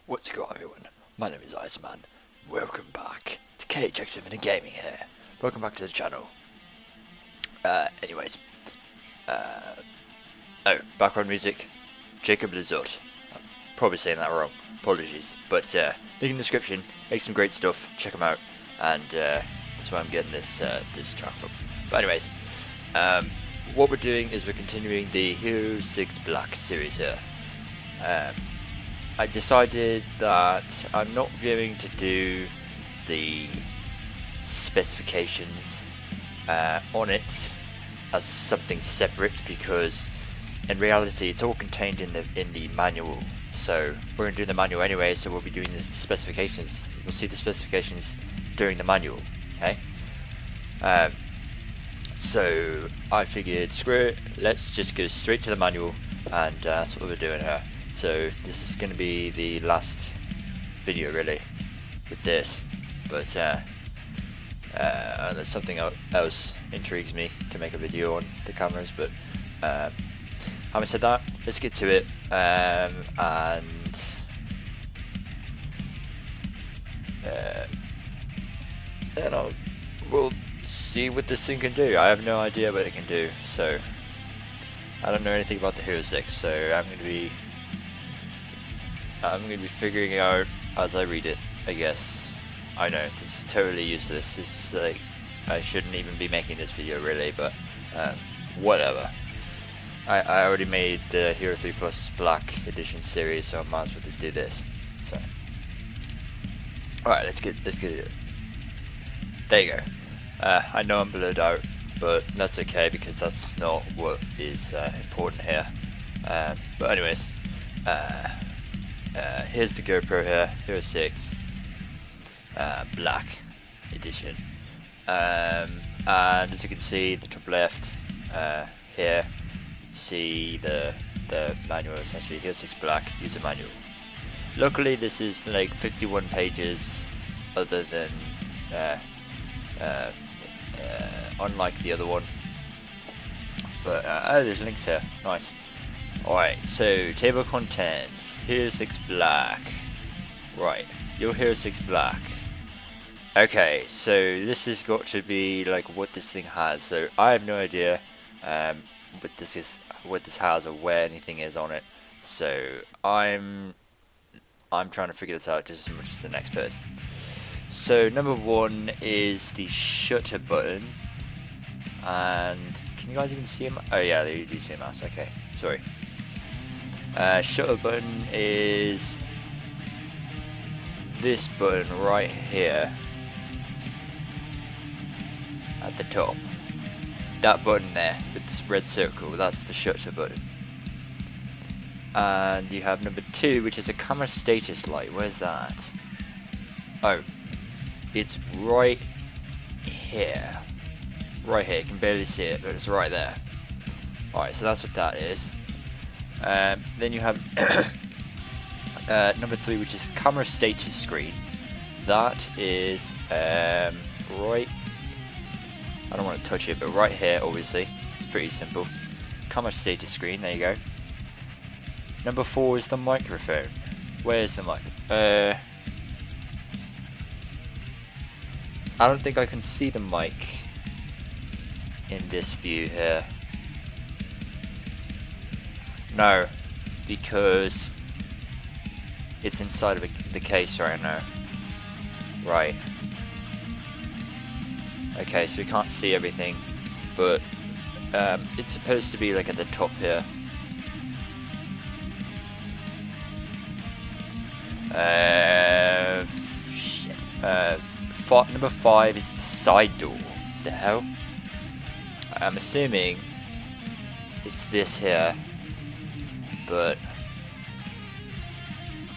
What's going on, everyone? My name is Iceman. Welcome back to KHX7 Gaming here. Welcome back to the channel. Anyways. Background music. Jacob Lizotte. I'm probably saying that wrong. Apologies. But, link in the description. Make some great stuff. Check them out. And, that's where I'm getting this track from. But anyways. What we're doing is we're continuing the Hero 6 Black series here. I decided that I'm not going to do the specifications on it as something separate, because in reality it's all contained in the manual. So we're going to do the manual anyway, so we'll be doing the specifications. We'll see the specifications during the manual. Okay. So I figured, screw it, let's just go straight to the manual, and that's what we're doing here. So this is going to be the last video really with this, but there's something else intrigues me to make a video on the cameras. But having said that, let's get to it, and we'll see what this thing can do. I have no idea what it can do, so I don't know anything about the Hero 6, so I'm going to be figuring it out as I read it, I guess. I know, this is totally useless. This is like, I shouldn't even be making this video really, but whatever. I already made the Hero 3 Plus Black Edition series, so I might as well just do this. So, alright, let's get it. There you go. I know I'm blurred out, but that's okay because that's not what is important here. But anyways, here's the GoPro here, Hero 6 Black Edition, and as you can see, the top left here, see the manual, essentially Hero 6 Black user manual. Luckily this is like 51 pages, other than unlike the other one, but oh, there's links here, nice. Alright, so table of contents, Hero 6 Black. Right, your Hero 6 Black. Okay, so this has got to be like what this thing has. So I have no idea what this has or where anything is on it. So I'm trying to figure this out just as much as the next person. So number one is the shutter button, and can you guys even see him? Oh yeah, you do see a mouse. Okay, sorry. Shutter button is this button right here at the top. That button there with this red circle, that's the shutter button. And you have number two, which is a camera status light. Where's that? Oh, it's right here. Right here, you can barely see it, but it's right there. Alright, so that's what that is. Then you have number three, which is camera status screen. That is right, I don't want to touch it, but right here, obviously. It's pretty simple. Camera status screen, there you go. Number four is the microphone. Where's the mic? I don't think I can see the mic in this view here. No, because it's inside of the case right now. Right. Okay, so we can't see everything, but it's supposed to be like at the top here. Shit. Number five is the side door. What the hell? I'm assuming it's this here, but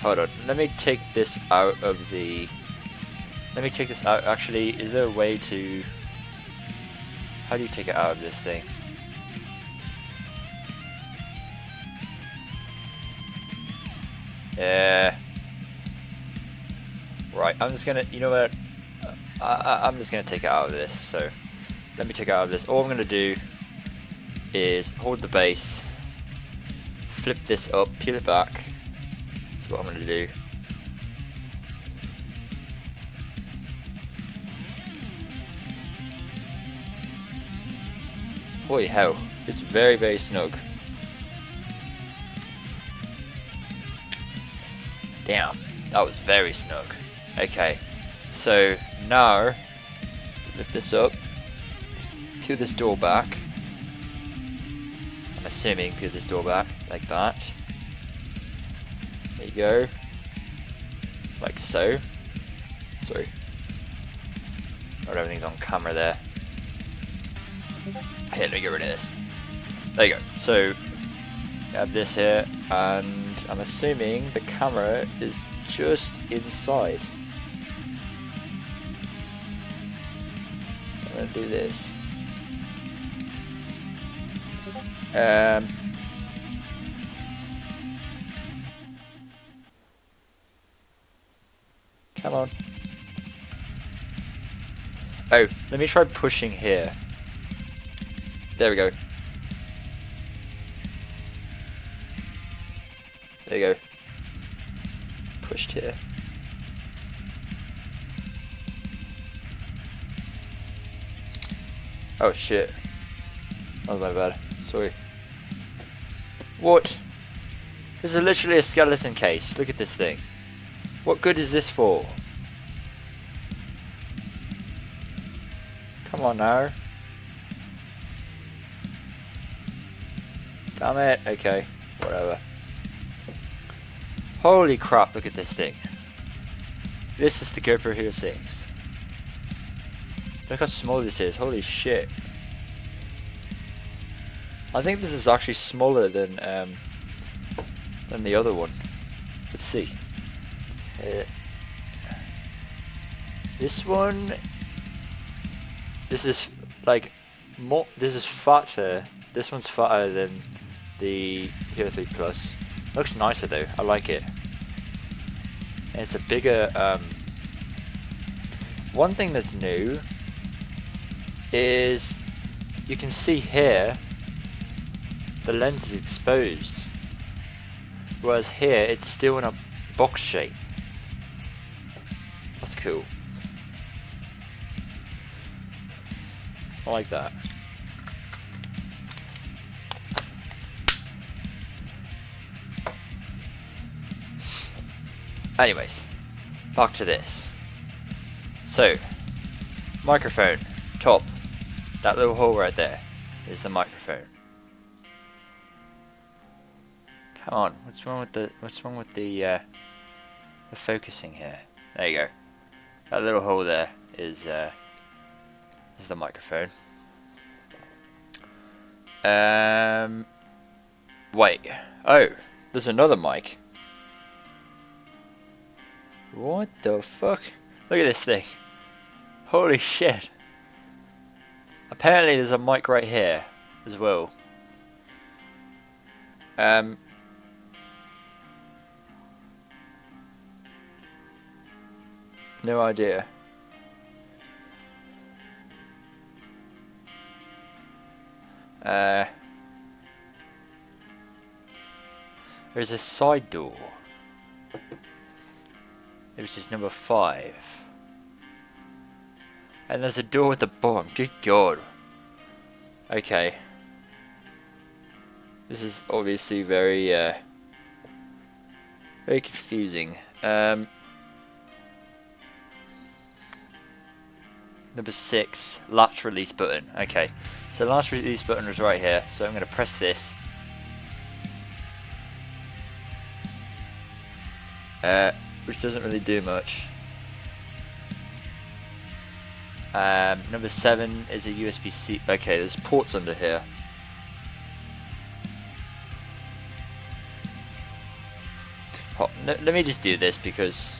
hold on. Let me take this out of the. Let me take this out. Actually, is there a way to? How do you take it out of this thing? Yeah. Right. I'm just gonna. You know what? I'm just gonna take it out of this. So let me take it out of this. All I'm gonna do is hold the base, flip this up, peel it back. That's what I'm going to do. Holy hell, it's very, very snug. Damn, that was very snug. Okay, so now lift this up, peel this door back. I'm assuming peel this door back like that. There you go, like so. Sorry, not everything's on camera there. Here, let me get rid of this. There you go. So you have this here, and I'm assuming the camera is just inside. So I'm gonna do this. Come on. Oh, let me try pushing here. There we go. There you go. Pushed here. Oh shit. That was my bad. Sorry. What? This is literally a skeleton case. Look at this thing. What good is this for? Come on now. Damn it. Okay. Whatever. Holy crap, look at this thing. This is the GoPro Hero 6. Look how small this is. Holy shit. I think this is actually smaller than the other one. Let's see. This one, this is like more. This is fatter. This one's fatter than the Hero 3 Plus. Looks nicer though. I like it. And it's a bigger. One thing that's new is you can see here the lens is exposed, whereas here it's still in a box shape. That's cool. I like that. Anyways, back to this. So, microphone, top. That little hole right there is the microphone. Come on, what's wrong with the focusing here? There you go. That little hole there is the microphone. Wait. Oh, there's another mic. What the fuck? Look at this thing. Holy shit. Apparently there's a mic right here as well. No idea. There's a side door. Which is number 5. And there's a door at the bottom. Good God. Okay. This is obviously very very confusing. Number 6, latch release button. Okay, so latch release button is right here. So I'm going to press this. Which doesn't really do much. Number 7 is a USB-C. Okay, there's ports under here. Oh, let me just do this because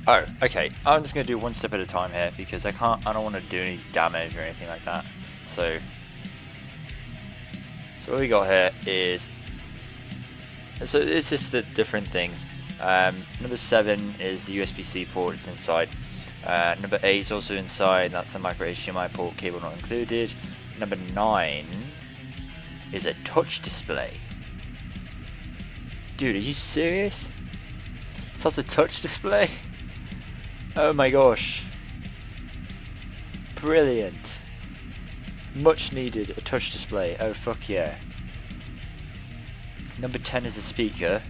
oh, okay. I'm just gonna do one step at a time here because I don't want to do any damage or anything like that. So what we got here is, so it's just the different things. Number 7 is the USB-C port, it's inside. Number 8 is also inside, that's the micro HDMI port, cable not included. Number 9 is a touch display. Dude, are you serious? It's not a touch display? Oh my gosh. Brilliant. Much needed, a touch display. Oh fuck yeah. Number 10 is the speaker.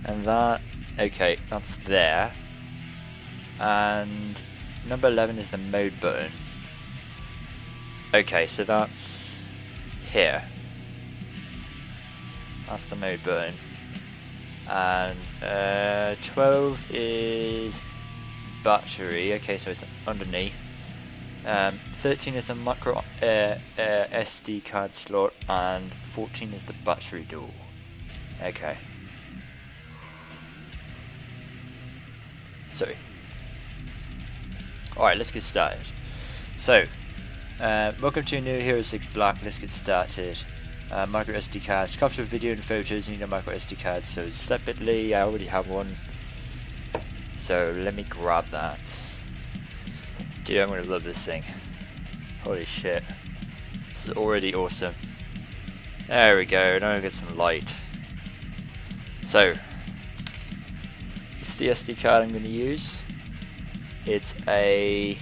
And that, okay, that's there. And number 11 is the mode button. Okay, so that's here. That's the mode button. And 12 is battery. Okay, so it's underneath. 13 is the micro SD card slot, and 14 is the battery door. Okay. So, alright, let's get started. So, welcome to a new Hero 6 Black. Let's get started. Micro SD cards. To capture video and photos, you need a micro SD card. So, separately, I already have one. So, let me grab that. Dude, I'm gonna love this thing. Holy shit. This is already awesome. There we go, now we get some light. So, this is the SD card I'm going to use. It's a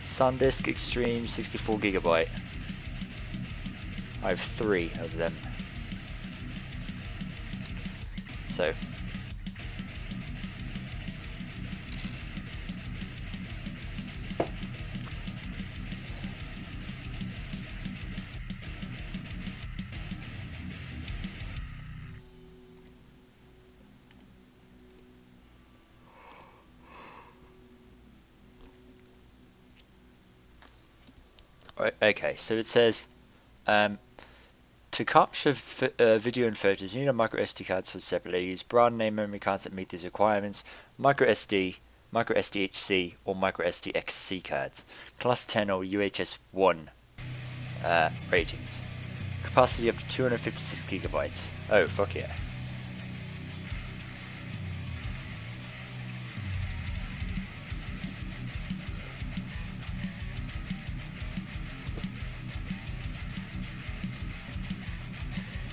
SanDisk Extreme 64GB. I have 3 of them. So, okay, so it says to capture video and photos, you need a micro SD card sold separately. Use brand name memory cards that meet these requirements: micro SD, micro SDHC, or micro SDXC cards. Class 10 or UHS 1 ratings. Capacity up to 256GB. Oh, fuck yeah.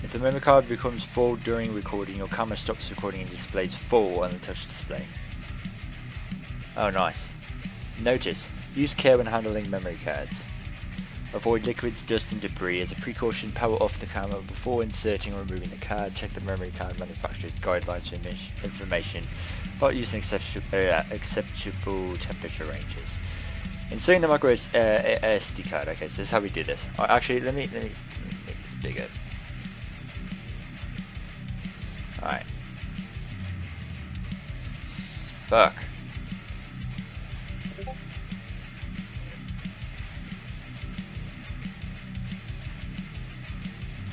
If the memory card becomes full during recording, your camera stops recording and displays full on the touch display. Oh, nice. Notice, use care when handling memory cards. Avoid liquids, dust and debris. As a precaution, power off the camera before inserting or removing the card. Check the memory card manufacturer's guidelines for information about using acceptable temperature ranges. Inserting the micro SD card. Okay, so this is how we do this. Actually, let me make this bigger. Alright. Fuck.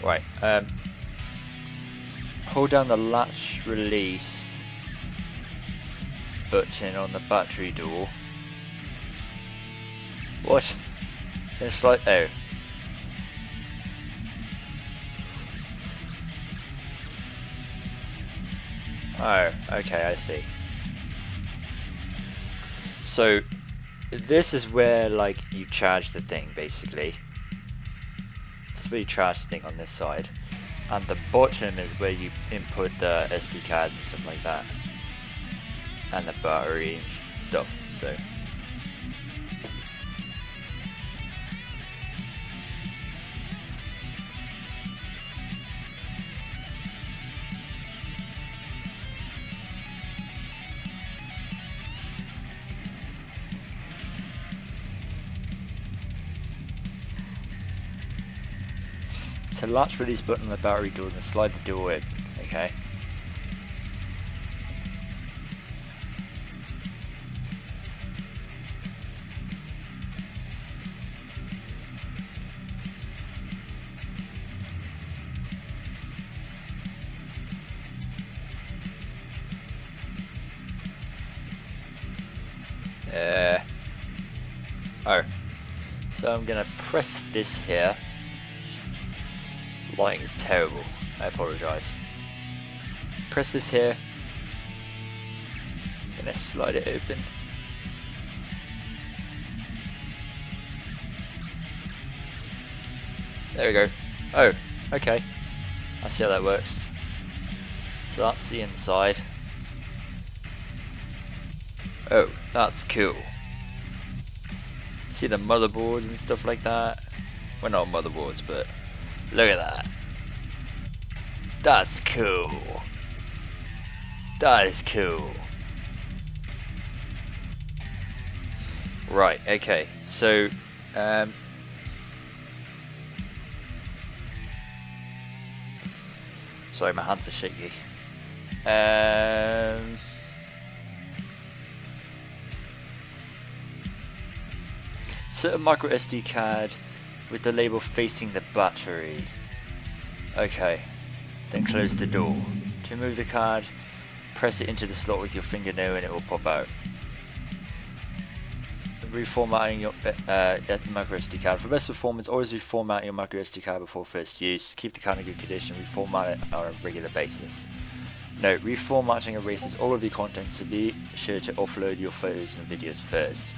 Right, hold down the latch release button on the battery door. What? It's like, oh. Oh, okay, I see. So, this is where, like, you charge the thing, basically. This is where you charge the thing on this side. And the bottom is where you input the SD cards and stuff like that. And the battery and stuff, so. So latch release button on the battery door and slide the door in, okay? Oh. So I'm gonna press this here. Lighting is terrible. I apologise. Press this here. Gonna slide it open. There we go. Oh, okay. I see how that works. So that's the inside. Oh, that's cool. See the motherboards and stuff like that? Well, not motherboards, but look at that. That's cool. That is cool. Right, okay, so sorry, my hands are shaky. Insert a micro SD card with the label facing the battery. Okay, then close the door. To remove the card, press it into the slot with your fingernail and it will pop out. Reformatting your micro SD card. For best performance, always reformat your micro SD card before first use. Keep the card in good condition. Reformat it on a regular basis. Note: reformatting erases all of your content, so be sure to offload your photos and videos first.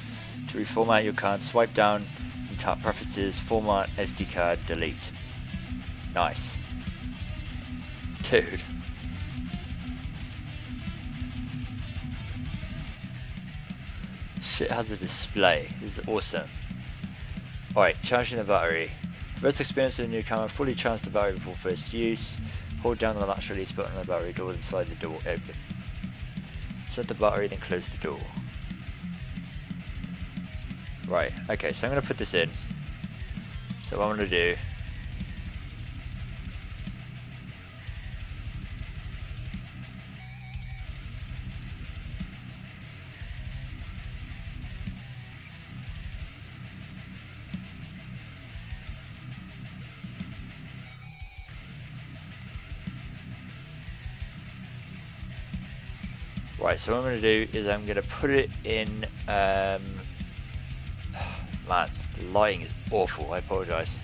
To reformat your card, swipe down and tap Preferences, Format SD Card, Delete. Nice. Dude. Shit has a display. This is awesome. Alright, charging the battery. Best experience with the new camera, fully charge the battery before first use. Hold down the latch release button on the battery door and slide the door open. Set the battery, then close the door. Right, okay, so I'm going to put this in. So what I'm going to do... Right, so what I'm going to do is I'm going to put it in, man, the lighting is awful, I apologise.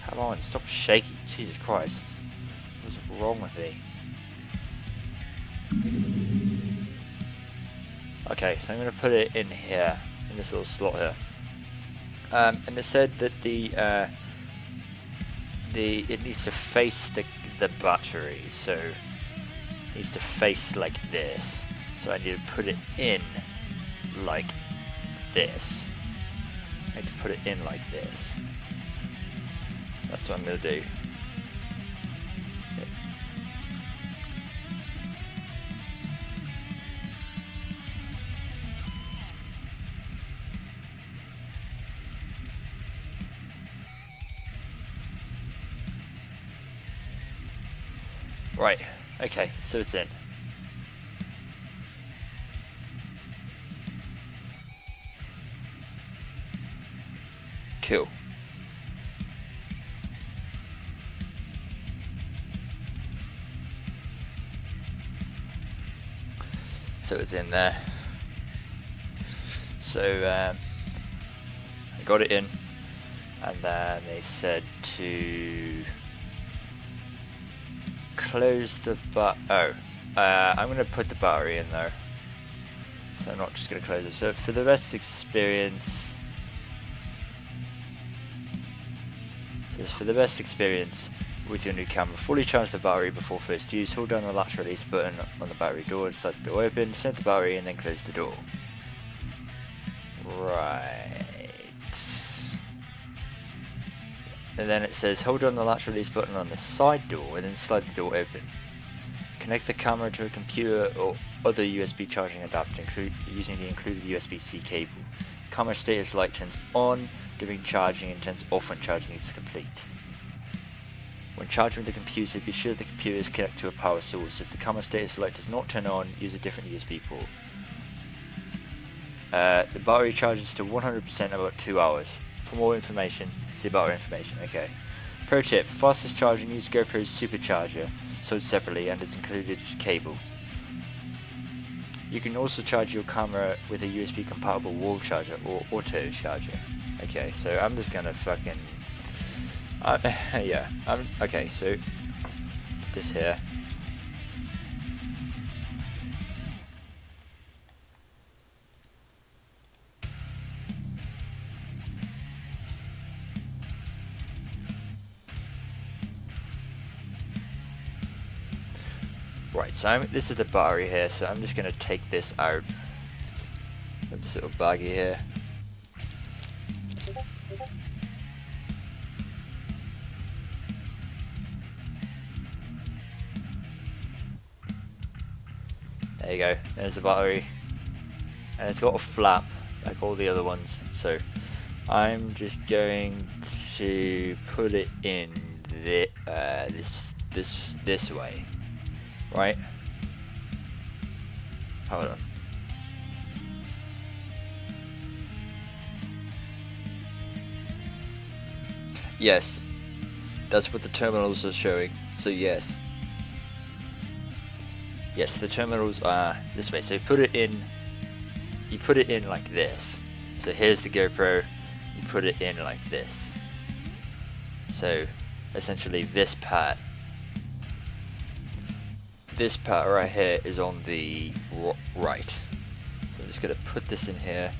Come on, stop shaking, Jesus Christ. What's wrong with me? Okay, so I'm going to put it in here, in this little slot here. And they said that it needs to face the battery, so it needs to face like this. So I need to put it in like this. I need to put it in like this. That's what I'm gonna do. Right, okay, so it's in. Cool. So it's in there. So I got it in, and then they said to close the I'm going to put the battery in there, so I'm not just going to close it. So for the best experience, with your new camera, fully charge the battery before first use. Hold down the latch release button on the battery door and slide the door open. Set the battery and then close the door. Right. And then it says hold on the latch release button on the side door and then slide the door open. Connect the camera to a computer or other USB charging adapter using the included USB-C cable. Camera status light turns on during charging and turns off when charging is complete. When charging the computer, be sure the computer is connected to a power source. If the camera status light does not turn on, use a different USB port. The battery charges to 100% in about 2 hours. For more information, see battery information. Okay. Pro tip: fastest charging, use GoPro's supercharger, sold separately and is included cable. You can also charge your camera with a USB compatible wall charger or auto charger. Okay, so I'm just gonna fucking yeah. Okay, so put this here. Right, so this is the battery here, so I'm just going to take this out of this little baggie here. There you go, there's the battery. And it's got a flap like all the other ones, so I'm just going to put it in this way, right? Hold on. Yes, that's what the terminals are showing. So yes, the terminals are this way. So you put it in like this. So here's the GoPro. You put it in like this. So essentially this part right here is on the right. So I'm just going to put this in here.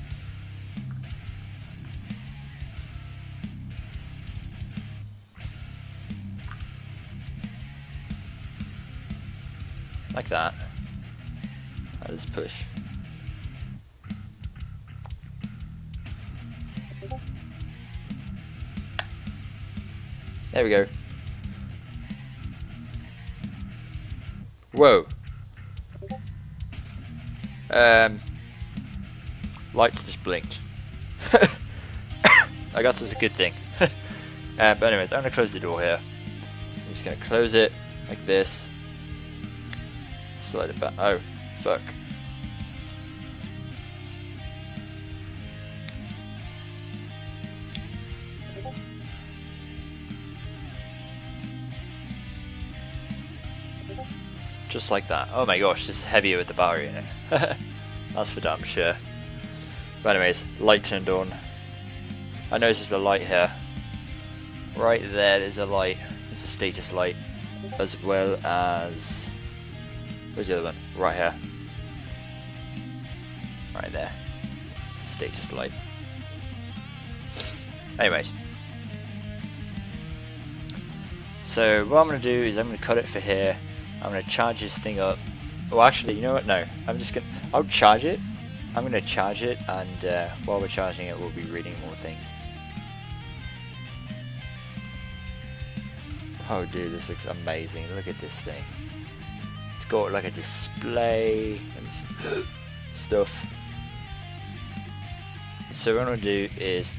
Like that. I'll just push. There we go. Whoa. Lights just blinked. I guess that's a good thing. But anyways, I'm gonna close the door here. So I'm just gonna close it like this. Slide it back. Oh, fuck. Just like that. Oh my gosh, this is heavier with the battery in it. That's for damn sure. But anyways, light turned on. I noticed there's a light here. Right there's a light. It's a status light. As well as... where's the other one? Right here. Right there. It's a status light. Anyways. So what I'm going to do is I'm going to cut it for here. I'm going to charge this thing up. Oh, actually, you know what? No. I'll charge it. I'm going to charge it, and while we're charging it, we'll be reading more things. Oh, dude, this looks amazing. Look at this thing. It's got like a display and stuff. So what I'm going to do is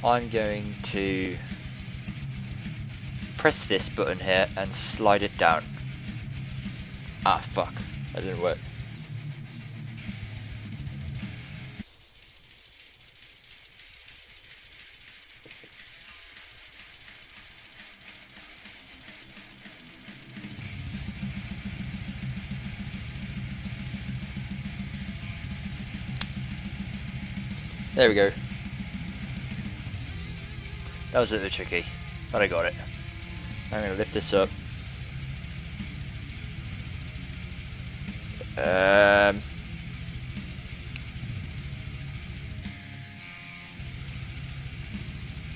I'm going to press this button here and slide it down. Ah, fuck. That didn't work. There we go. That was a little tricky, but I got it. I'm going to lift this up.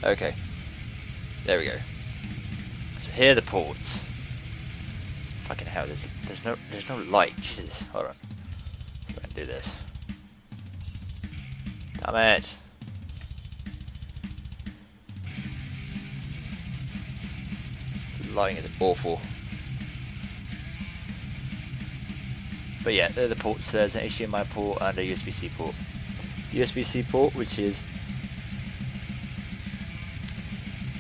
Okay. There we go. So here are the ports. Fucking hell, there's no light. Jesus, hold on. I'm going to do this. Damn it. Lighting is awful. But yeah, they're the ports. There's an HDMI port and a USB-C port. USB-C port, which is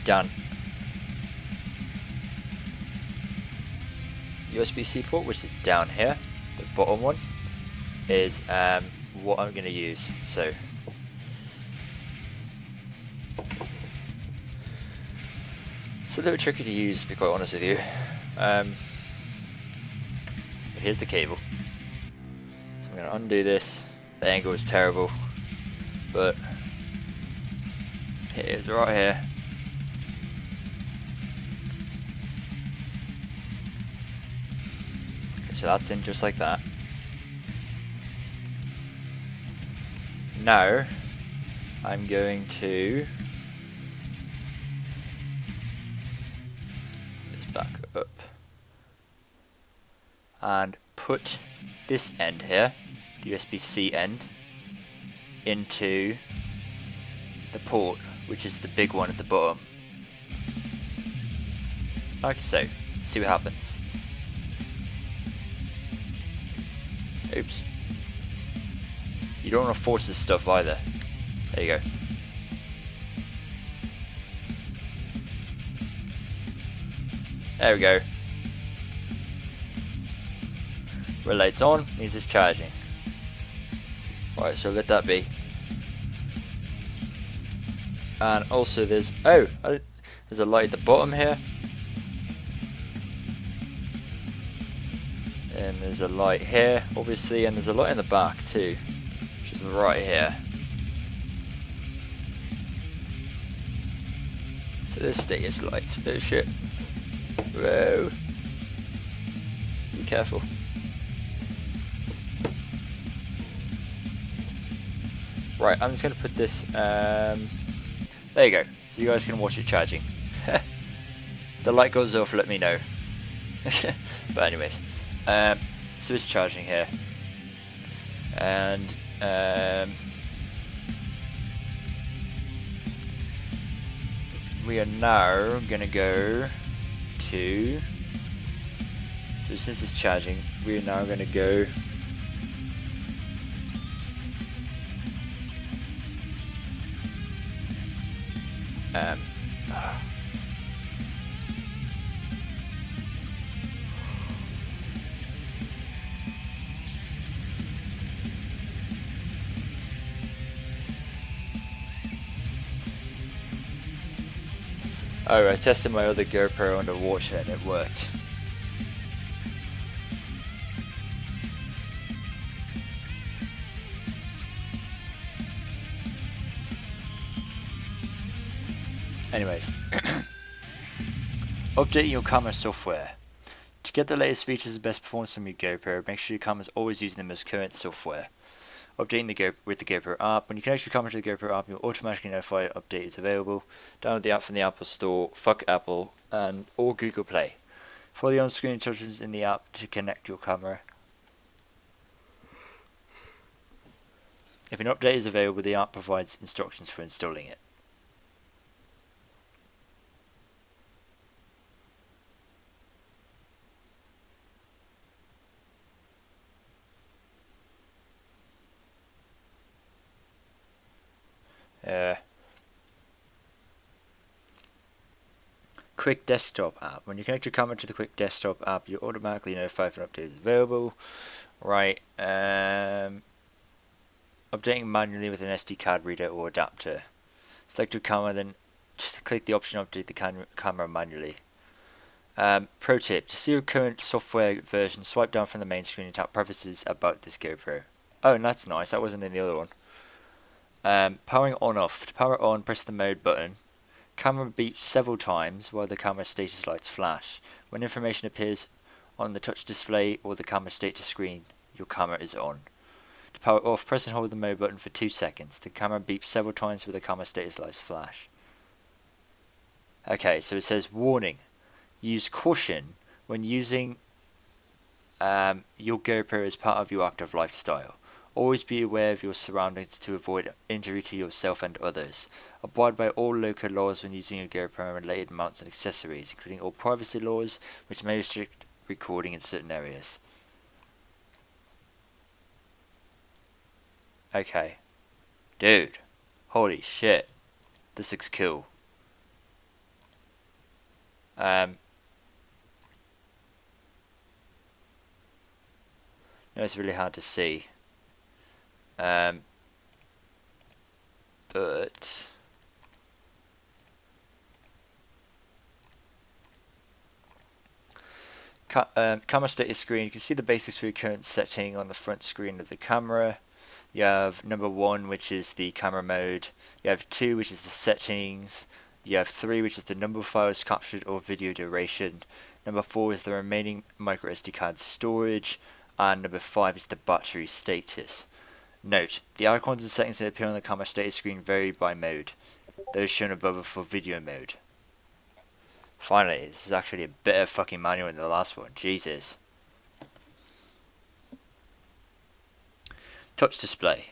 down. USB-C port, which is down here. The bottom one is what I'm going to use. So it's a little tricky to use, to be quite honest with you. But here's the cable. So I'm going to undo this. The angle is terrible, but it is right here. Okay, so that's in just like that. Now I'm going to back up. and put this end here, the USB-C end, into the port, which is the big one at the bottom. Like so. Let's see what happens. Oops. You don't want to force this stuff either. There you go. There we go. Relates on, means it's charging. Right, so let that be. And also there's a light at the bottom here. And there's a light here, obviously, and there's a light in the back too, which is right here. So there's status lights. Oh shit. Whoa. Be careful. Right, I'm just going to put this, there you go, so you guys can watch it charging. The light goes off, let me know. But anyways, so it's charging here. And, we are now going to go to, so since it's charging, we are now going to go oh, I tested my other GoPro underwater and it worked. Anyways, updating your camera software. To get the latest features and best performance from your GoPro, make sure your camera is always using the most current software. Updating the GoPro with the GoPro app. When you connect your camera to the GoPro app, you'll automatically notify an update is available. Download the app from the Apple Store, fuck Apple, and or Google Play. Follow the on-screen instructions in the app to connect your camera. If an update is available, the app provides instructions for installing it. Quick Desktop app. When you connect your camera to the Quick Desktop app, you automatically notify if an update is available. Right. Updating manually with an SD card reader or adapter. Select your camera, then just click the option to update the camera manually. Pro tip: to see your current software version, swipe down from the main screen and tap Preferences about this GoPro. Oh, and that's nice. That wasn't in the other one. Powering on off. To power on, press the mode button. Camera beeps several times while the camera status lights flash. When information appears on the touch display or the camera status screen, your camera is on. To power off, press and hold the mode button for 2 seconds. The camera beeps several times while the camera status lights flash. Okay, so it says warning. Use caution when using your GoPro as part of your active lifestyle. Always be aware of your surroundings to avoid injury to yourself and others. Abide by all local laws when using your GoPro and related mounts and accessories, including all privacy laws, which may restrict recording in certain areas. Okay. Dude. Holy shit. This looks cool. No, it's really hard to see. But camera status screen, you can see the basics for your current setting on the front screen of the camera. You have number 1, which is the camera mode. You have 2, which is the settings. You have 3, which is the number of files captured or video duration. Number 4 is the remaining micro SD card storage. And number 5 is the battery status. Note, the icons and settings that appear on the camera status screen vary by mode. Those shown above are for video mode. Finally, this is actually a better fucking manual than the last one. Jesus. Touch display.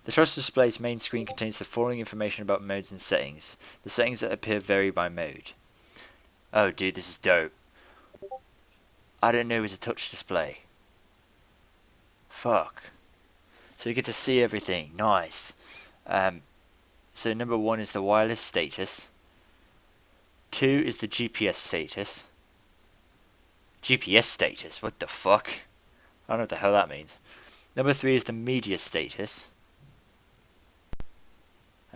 The touch display's main screen contains the following information about modes and settings. The settings that appear vary by mode. Oh dude, this is dope. I didn't know it was a touch display. Fuck. So you get to see everything. Nice. So number 1 is the wireless status. 2 is the GPS status. GPS status? What the fuck? I don't know what the hell that means. Number 3 is the media status.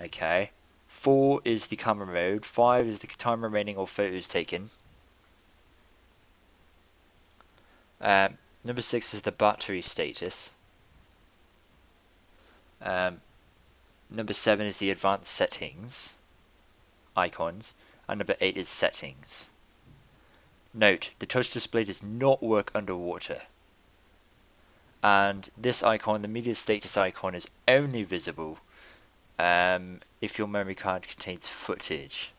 Okay. 4 is the camera mode. 5 is the time remaining or photos taken. Number 6 is the battery status. Number 7 is the advanced settings icons, and number 8 is settings. Note, the touch display does not work underwater. And this icon, the media status icon, is only visible if your memory card contains footage.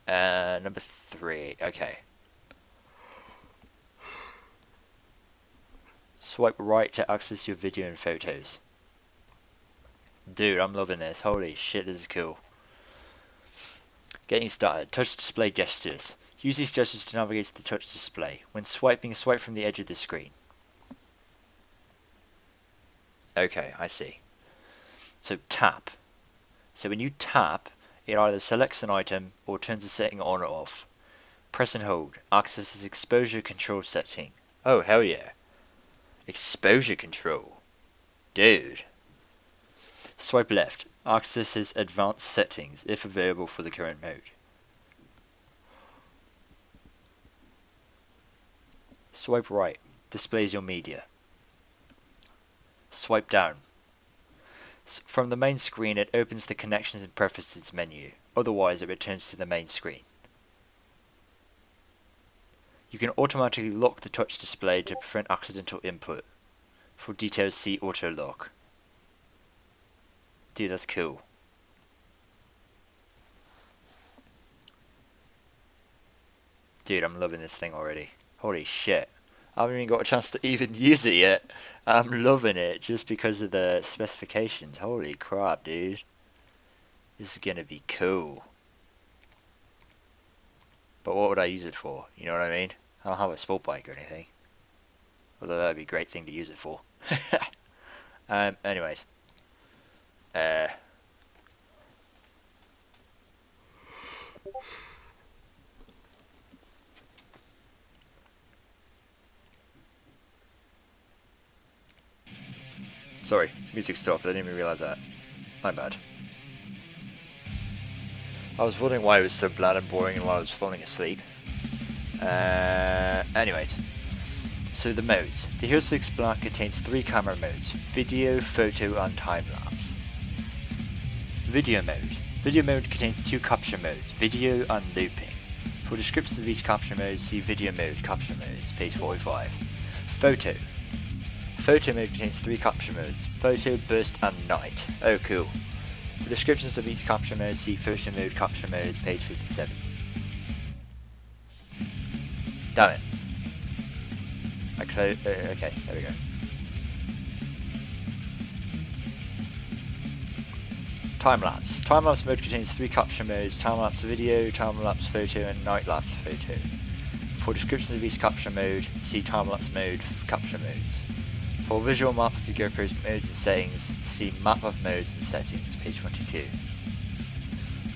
Number 3, okay. Swipe right to access your video and photos. Dude, I'm loving this. Holy shit, this is cool. Getting started. Touch display gestures. Use these gestures to navigate to the touch display. When swiping, swipe from the edge of the screen. Okay, I see. So tap. So when you tap, it either selects an item or turns a setting on or off. Press and hold. Accesses exposure control setting. Oh, hell yeah. Exposure control. Dude. Swipe left. Accesses advanced settings, if available for the current mode. Swipe right. Displays your media. Swipe down. From the main screen, it opens the Connections and Preferences menu. Otherwise, it returns to the main screen. You can automatically lock the touch display to prevent accidental input. For details, see Auto Lock. Dude, that's cool. Dude, I'm loving this thing already. Holy shit. I haven't even got a chance to even use it yet. I'm loving it just because of the specifications. Holy crap, dude. This is gonna be cool. But what would I use it for? You know what I mean? I don't have a sport bike or anything. Although that would be a great thing to use it for. Anyways. Sorry, music stopped. I didn't even realize that. My bad. I was wondering why it was so bland and boring and while I was falling asleep. Anyways. So the modes. The Hero 6 Black contains 3 camera modes. Video, photo and time-lapse. Video mode. Video mode contains 2 capture modes. Video and looping. For descriptions of each capture mode, see Video mode, capture modes, page 45. Photo. Photo mode contains 3 capture modes. Photo, burst and night. Oh cool. For descriptions of each capture mode, see Photo mode, capture modes, page 57. Damn it. Okay, there we go. Time-lapse. Time-lapse mode contains 3 capture modes, time-lapse video, time-lapse photo and night-lapse photo. For descriptions of each capture mode, see time-lapse mode, capture modes. For a visual map of your GoPro's modes and settings, see map of modes and settings, page 22.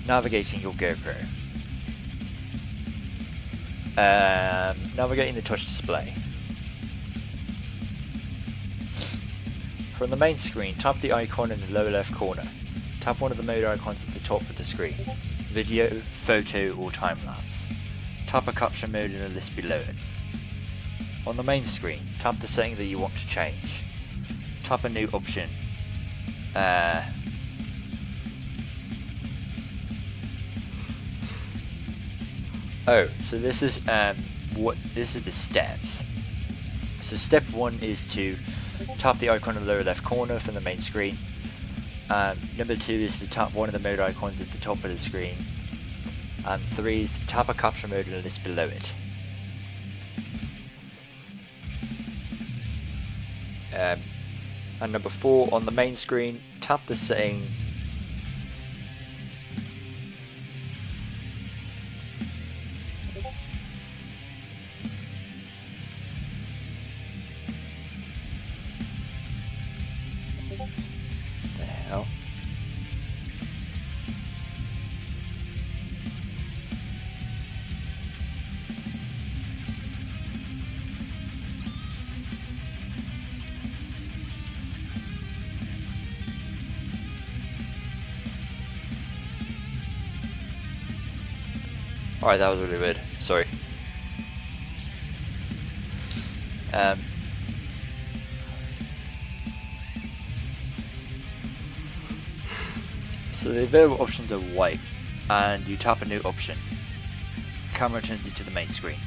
Navigating your GoPro. Navigating the touch display. From the main screen, tap the icon in the lower left corner. Tap one of the mode icons at the top of the screen. Video, photo or time-lapse. Tap a capture mode in the list below it. On the main screen, tap the setting that you want to change. Tap a new option. Oh, so this is the steps. So step 1 is to tap the icon in the lower left corner from the main screen. Number 2 is to tap one of the mode icons at the top of the screen. And 3 is to tap a capture mode in the list below it. And number 4 on the main screen, tap the setting. The hell? Alright, that was really weird. Sorry. So the available options are white, and you tap a new option. Camera turns you to the main screen.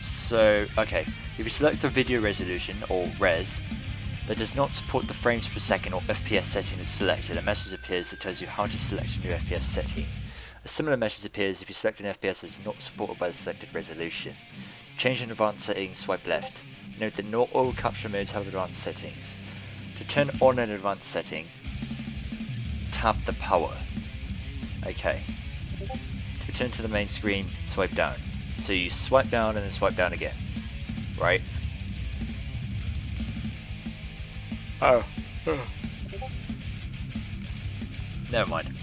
So, okay, if you select a video resolution, or res, that does not support the frames per second or FPS setting that's selected, a message appears that tells you how to select a new FPS setting. A similar message appears if you select an FPS that is not supported by the selected resolution. Change in advanced settings, swipe left. Note that not all capture modes have advanced settings. To turn on an advanced setting, tap the power. Okay. To return to the main screen, swipe down. So you swipe down and then swipe down again. Right? Oh. Never mind.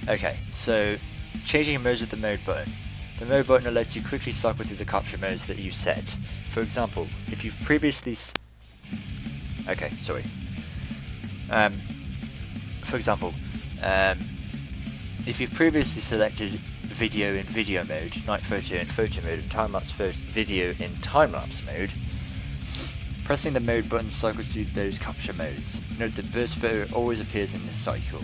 Okay, so changing modes with the mode button. The mode button lets you quickly cycle through the capture modes that you set. For example, if you've previously if you've previously selected video in video mode, night photo in photo mode, and time-lapse video in time-lapse mode, pressing the mode button cycles through those capture modes. Note that burst photo always appears in this cycle.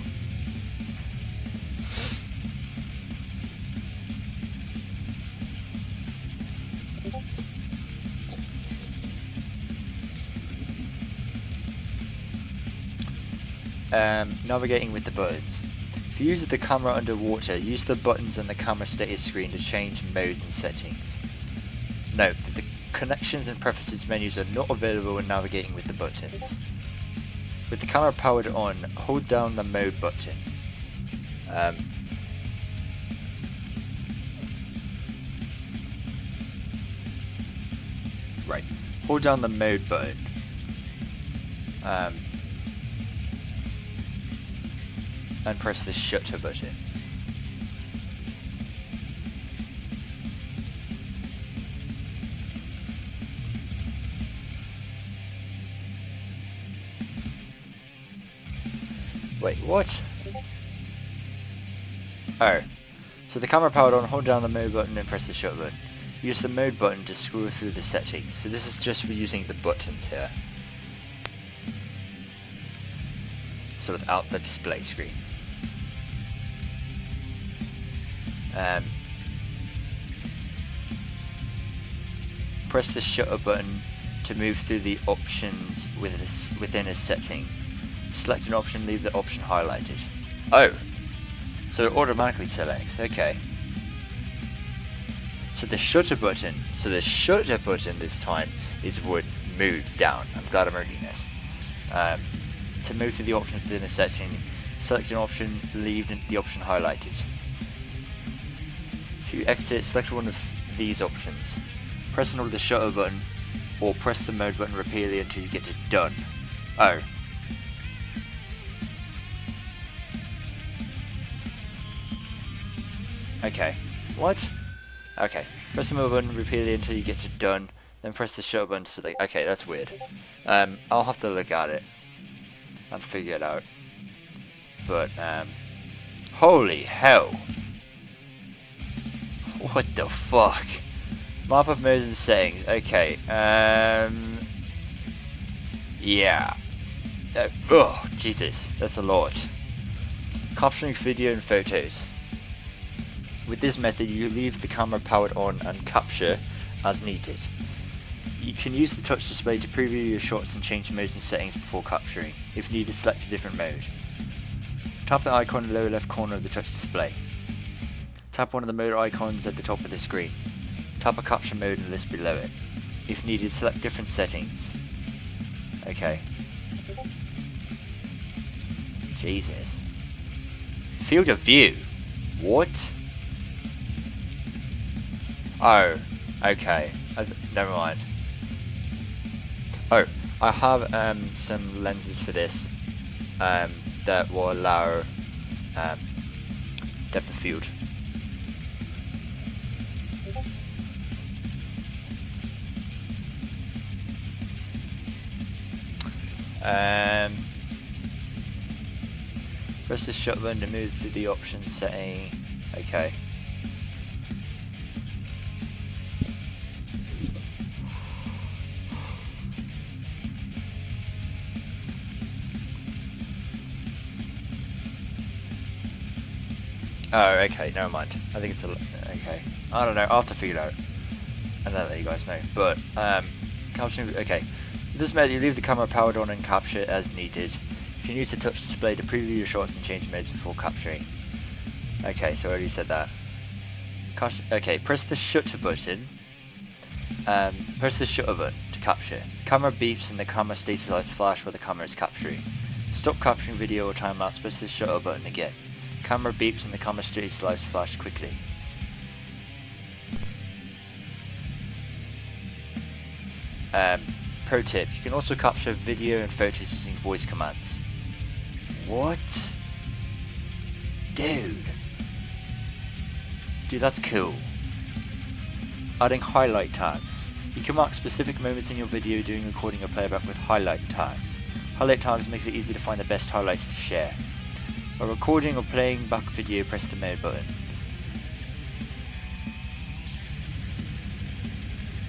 Navigating with the buttons. If you use the camera underwater, use the buttons on the camera status screen to change modes and settings. Note that the connections and preferences menus are not available when navigating with the buttons. With the camera powered on, hold down the mode button. Right, hold down the mode button. And press the shutter button. Wait, what? Oh. So the camera powered on, hold down the mode button and press the shutter button. Use the mode button to scroll through the settings. So this is just for using the buttons here. So without the display screen. Press the shutter button to move through the options within a setting. Select an option, leave the option highlighted. Oh, so it automatically selects. Okay. So the shutter button this time is what moves down. I'm glad I'm reading this. To move through the options within a setting, select an option, leave the option highlighted. To exit, select one of these options. Press and hold the shutter button, or press the mode button repeatedly until you get to done. Oh. Okay. What? Okay. Press the mode button repeatedly until you get to done, then press the shutter button to select. Okay, that's weird. I'll have to look at it and figure it out. But, holy hell. What the fuck? Map of modes and settings. Okay. Yeah. Oh, Jesus. That's a lot. Capturing video and photos. With this method, you leave the camera powered on and capture as needed. You can use the touch display to preview your shots and change modes and settings before capturing. If needed, select a different mode. Tap the icon in the lower left corner of the touch display. Tap one of the mode icons at the top of the screen. Tap a capture mode and list below it. If needed, select different settings. Okay. Jesus. Field of view? What? Oh, okay. Never mind. Oh, I have some lenses for this that will allow depth of field. Press the shutter button to move through the options setting. Okay. Oh, okay, never mind. I think it's okay. I don't know, I'll have to figure it out. And then let you guys know. But, capturing, okay. In this mode, you leave the camera powered on and capture it as needed. You can use the touch display to preview your shots and change modes before capturing. Okay, so I already said that. Okay, press the shutter button. Press the shutter button to capture. The camera beeps and the camera status lights flash while the camera is capturing. Stop capturing video or time lapse, press the shutter button again. Camera beeps and the camera status lights flash quickly. Pro tip, you can also capture video and photos using voice commands. What? Dude, that's cool. Adding highlight tags. You can mark specific moments in your video doing recording or playback with highlight tags. Highlight tags makes it easy to find the best highlights to share. While recording or playing back video, press the mode button.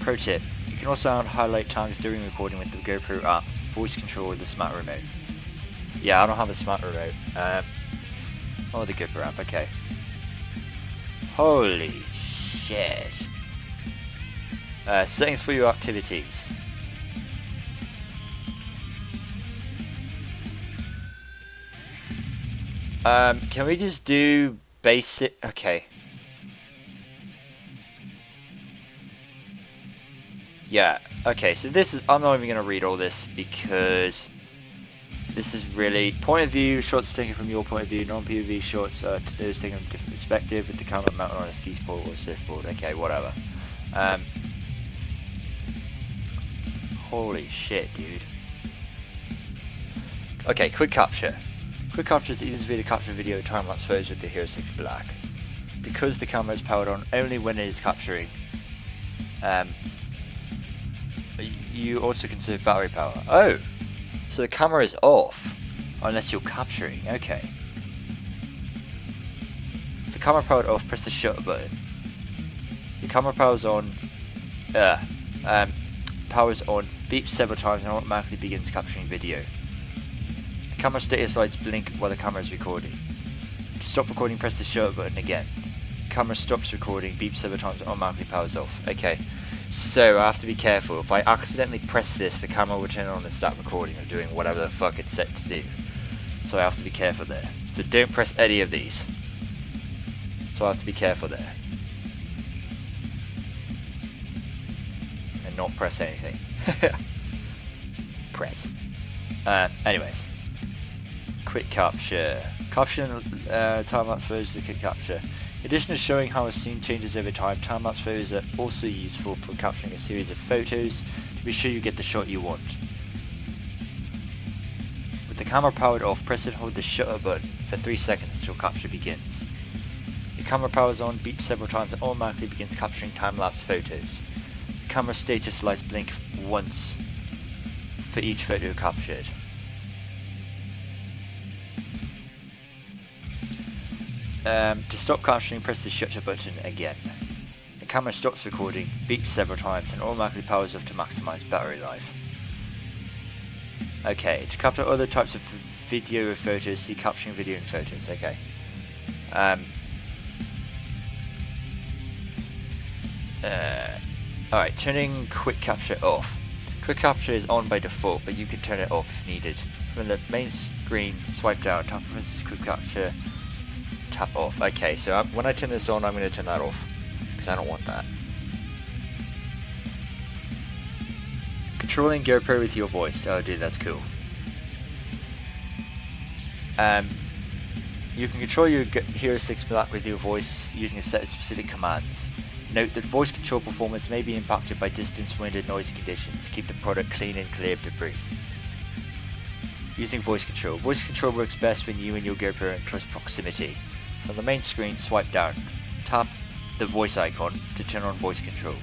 Pro tip, you can also add highlight tags during recording with the GoPro app, voice control with the smart remote. Yeah, I don't have a smart remote. Oh, the GoPro app, okay. Holy shit. Settings for your activities. Can we just do basic? Okay. Yeah, okay, so this is, I'm not even going to read all this because this is really, point of view, shots taken from your point of view, non-POV shots are those taken from a different perspective with the camera mounted on a ski board or surfboard, okay, whatever. Holy shit, dude. Okay, quick capture. Quick capture is the easiest way to capture video time-lapse photos with the Hero 6 Black. Because the camera is powered on only when it is capturing, you also conserve battery power. Oh, so the camera is off unless you're capturing. Okay. If the camera powered off, press the shutter button. The camera powers on. Powers on. Beeps several times and automatically begins capturing video. The camera status lights blink while the camera is recording. To stop recording, press the shutter button again. The camera stops recording, beeps several times and automatically powers off. Okay. So I have to be careful. If I accidentally press this, the camera will turn on and start recording or doing whatever the fuck it's set to do. So I have to be careful there. So don't press any of these. So I have to be careful there. And not press anything. Press. Anyways. Quick capture. Caption time-lapse photos of the quick capture. In addition to showing how a scene changes over time, time-lapse photos are also useful for capturing a series of photos to be sure you get the shot you want. With the camera powered off, press and hold the shutter button for 3 seconds until capture begins. The camera powers on, beeps several times and automatically begins capturing time-lapse photos. The camera status lights blink once for each photo captured. To stop capturing, press the shutter button again. The camera stops recording, beeps several times and automatically powers off to maximize battery life. Okay, to capture other types of video or photos, see capturing video and photos, okay. Alright, turning quick capture off. Quick capture is on by default, but you can turn it off if needed. From the main screen, swipe down, tap on quick capture, tap off. Okay, so when I turn this on, I'm going to turn that off because I don't want that. controlling GoPro with your voice. Oh dude, that's cool. You can control your Hero 6 Black with your voice using a set of specific commands. Note that voice control performance may be impacted by distance, wind and noisy conditions. Keep the product clean and clear of debris. Using voice control. Voice control works best when you and your GoPro are in close proximity. From the main screen, swipe down. Tap the voice icon to turn on voice control.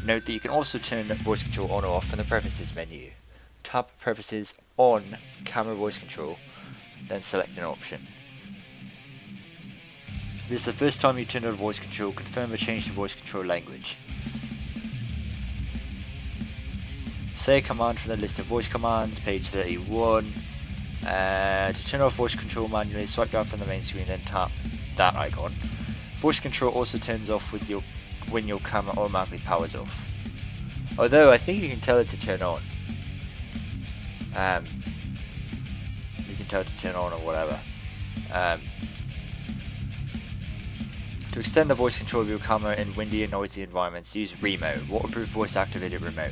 Note that you can also turn voice control on or off from the Preferences menu. Tap Preferences on Camera Voice Control, then select an option. This is the first time you turn on voice control. Confirm or change the voice control language. Say a command from the list of voice commands, page 31. To turn off voice control manually, swipe down from the main screen, then tap that icon. Voice control also turns off with when your camera automatically powers off. Although I think you can tell it to turn on. You can tell it to turn on or whatever. To extend the voice control of your camera in windy and noisy environments, use Remote, waterproof voice activated remote.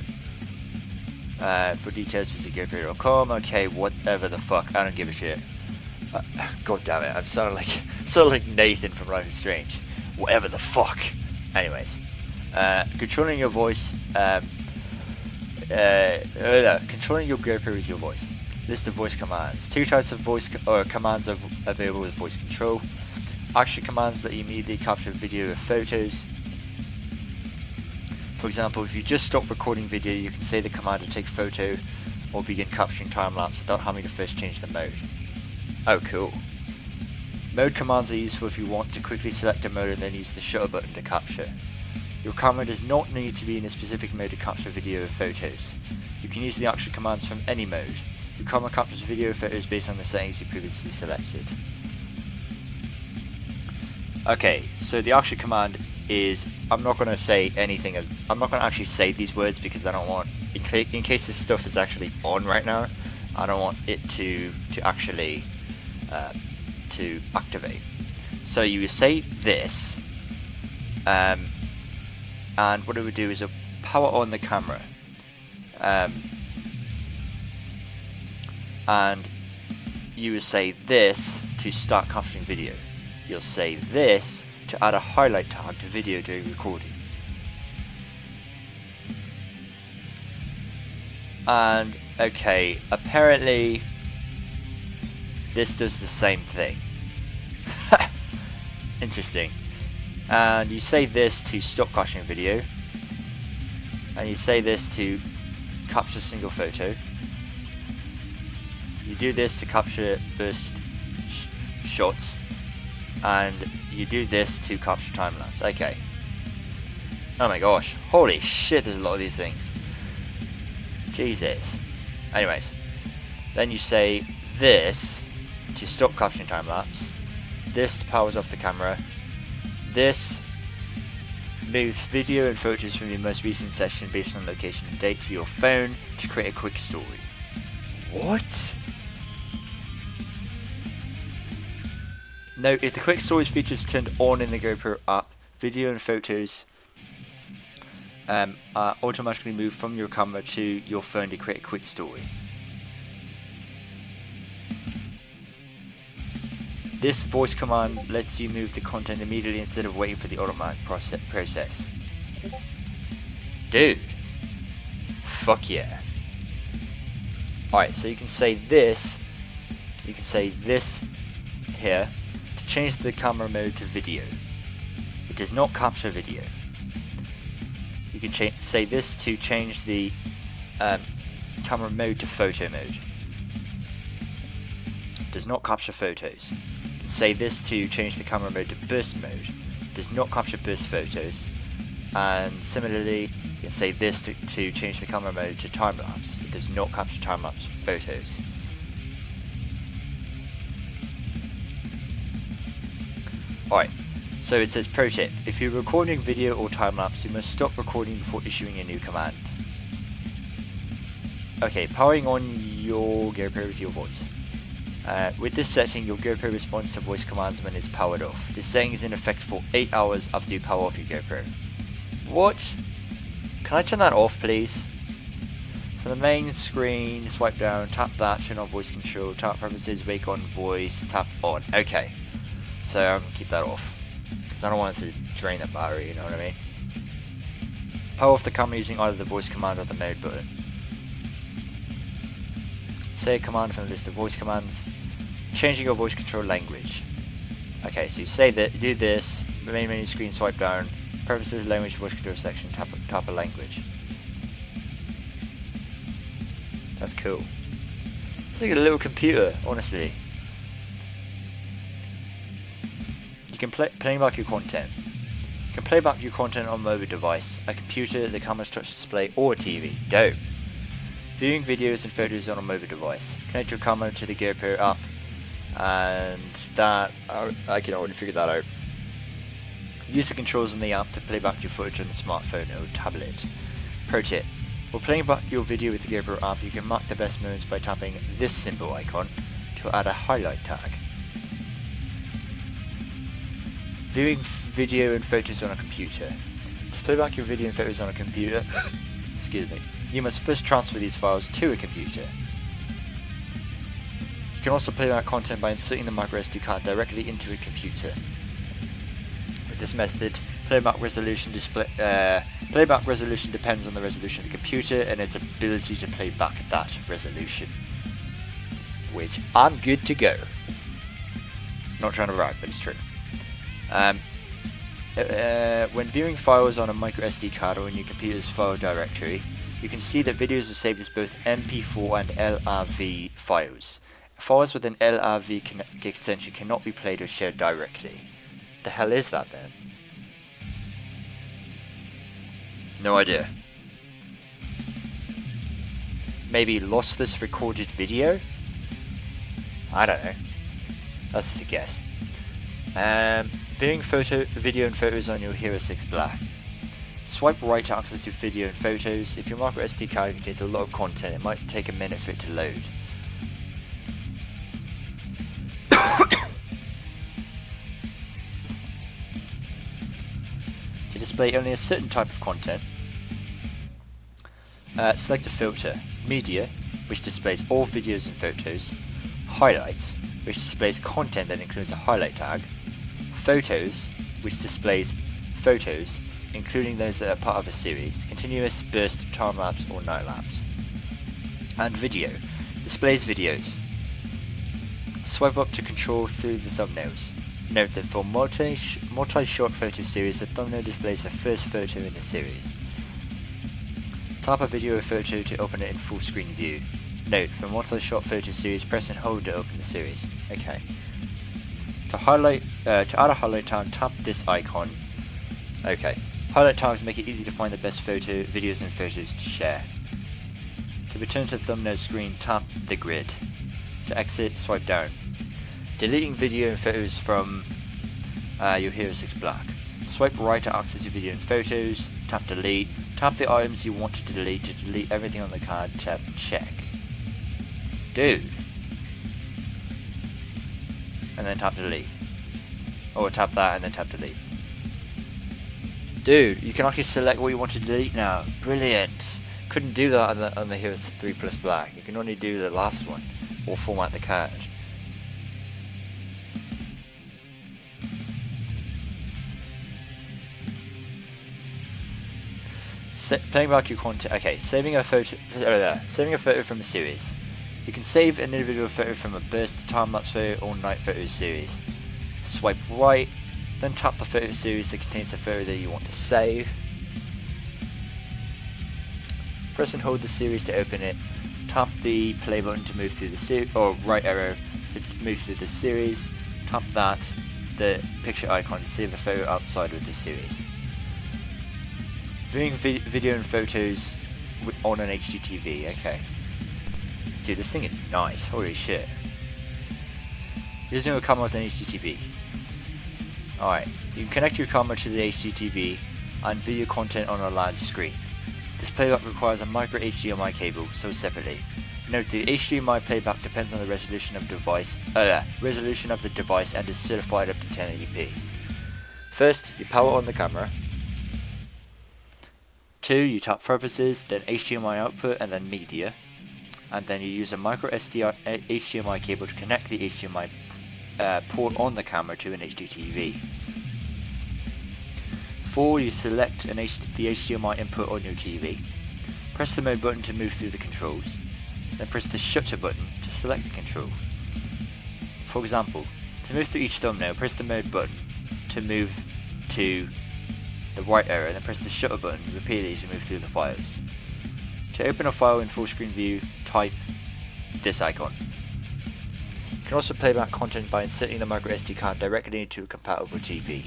For details visit GoPro.com. Okay, whatever the fuck, I don't give a shit. God damn it, I'm sounding like Nathan from Life is Strange. Whatever the fuck. Anyways, controlling your voice. Controlling your GoPro with your voice. List of voice commands. 2 types of voice commands are available with voice control. Action commands let you immediately capture video or photos. For example, if you just stop recording video, you can say the command to take photo or begin capturing time-lapse without having to first change the mode. Oh, cool. Mode commands are useful if you want to quickly select a mode and then use the shutter button to capture. Your camera does not need to be in a specific mode to capture video or photos. You can use the action commands from any mode. Your camera captures video or photos based on the settings you previously selected. Okay, so the action command is, I'm not going to say anything, I'm not going to actually say these words because I don't want, in case this stuff is actually on right now, I don't want it to actually, to activate. So you say this, and what it would do is power on the camera, and you would say this to start capturing video. You'll say this to add a highlight tag to video during recording. And okay, apparently this does the same thing. Interesting. And you say this to stop capturing video. And you say this to capture a single photo. You do this to capture burst shots. And you do this to capture time lapse. Okay. Oh my gosh. Holy shit, there's a lot of these things. Jesus. Anyways. Then you say this to stop capturing time lapse. This powers off the camera. This moves video and photos from your most recent session based on location and date to your phone to create a quick story. What? Note, if the quick storage feature is turned on in the GoPro app, video and photos are automatically moved from your camera to your phone to create a quick story. This voice command lets you move the content immediately instead of waiting for the automatic process. Dude. Fuck yeah. Alright, so you can say this. You can say this here to change the camera mode to video. It does not capture video. You can say this to change the camera mode to photo mode. It does not capture photos. You can say this to change the camera mode to burst mode. It does not capture burst photos. And similarly, you can say this to change the camera mode to time lapse. It does not capture time lapse photos. Alright, so it says pro tip, if you're recording video or time lapse, you must stop recording before issuing a new command. Okay, powering on your GoPro with your voice. With this setting, your GoPro responds to voice commands when it's powered off. This setting is in effect for 8 hours after you power off your GoPro. What? Can I turn that off, please? From the main screen, swipe down, tap that, turn on voice control, tap preferences, wake on voice, tap on. Okay, so I'm gonna keep that off because I don't want it to drain the battery, you know what I mean? Power off the camera using either the voice command or the mode button. Say a command from the list of voice commands. Changing your voice control language. Okay, so you say that, do this, main menu screen, swipe down, preferences, language, voice control section, tap a language. That's cool. It's like a little computer, honestly. You can playing back your content. You can play back your content on a mobile device, a computer, the camera's touch display, or a TV. Dope. Viewing videos and photos on a mobile device. Connect your camera to the GoPro app, and that I can already figure that out. Use the controls on the app to play back your footage on the smartphone or tablet. Pro tip. While playing back your video with the GoPro app, you can mark the best moments by tapping this symbol icon to add a highlight tag. Viewing video and photos on a computer. To play back your video and photos on a computer, excuse me, you must first transfer these files to a computer. You can also play back content by inserting the microSD card directly into a computer. With this method, playback resolution depends on the resolution of the computer and its ability to play back at that resolution. Which I'm good to go. Not trying to brag, but it's true. When viewing files on a microSD card or in your computer's file directory, you can see that videos are saved as both MP4 and LRV files. Files with an LRV extension cannot be played or shared directly. The hell is that then? No idea. Maybe lossless recorded video? I don't know. That's just a guess. Viewing video and photos on your Hero 6 Black. Swipe right to access your video and photos. If your microSD card contains a lot of content, it might take a minute for it to load. To display only a certain type of content, select a filter. Media, which displays all videos and photos. Highlights, which displays content that includes a highlight tag. Photos, which displays photos, including those that are part of a series, continuous, burst, time-lapse or night-lapse. And video, displays videos. Swipe up to control through the thumbnails. Note that for multi-shot photo series, the thumbnail displays the first photo in the series. Tap a video or photo to open it in full screen view. Note, for multi-shot photo series, press and hold to open the series. Okay. To add a highlight tag, tap this icon. Okay. Highlight tags make it easy to find the best videos and photos to share. To return to the thumbnail screen, tap the grid. To exit, swipe down. Deleting video and photos from your Hero 6 Black. Swipe right to access your video and photos. Tap delete. Tap the items you want to delete everything on the card. Tap check. Dude. And then tap delete. Or tap that and then tap delete. Dude, you can actually select what you want to delete now. Brilliant. Couldn't do that on the Hero 3 Plus Black. You can only do the last one. Or format the card. Playing back your content. Okay, saving a photo from a series. You can save an individual photo from a burst, time-lapse photo, or night photo series. Swipe right, then tap the photo series that contains the photo that you want to save. Press and hold the series to open it. Tap the play button to move through the series, or right arrow to move through the series. Tap that, the picture icon to save the photo outside of the series. Viewing video and photos on an HDTV. Okay. Dude, this thing is nice. Holy shit. Using a camera with an HDTV. Alright, you can connect your camera to the HDTV and view your content on a large screen. This playback requires a micro HDMI cable sold separately. Note the HDMI playback depends on the resolution of the device and is certified up to 1080p. First, you power on the camera. 2, you tap Preferences, then HDMI output, and then Media. And then you use a micro SD HDMI cable to connect the HDMI port on the camera to an HD TV. 4, you select the HDMI input on your TV. Press the mode button to move through the controls. Then press the shutter button to select the control. For example, to move through each thumbnail, press the mode button to move to the right area, then press the shutter button repeatedly to move through the files. To open a file in full screen view, type this icon. You can also play back content by inserting the micro SD card directly into a compatible TV.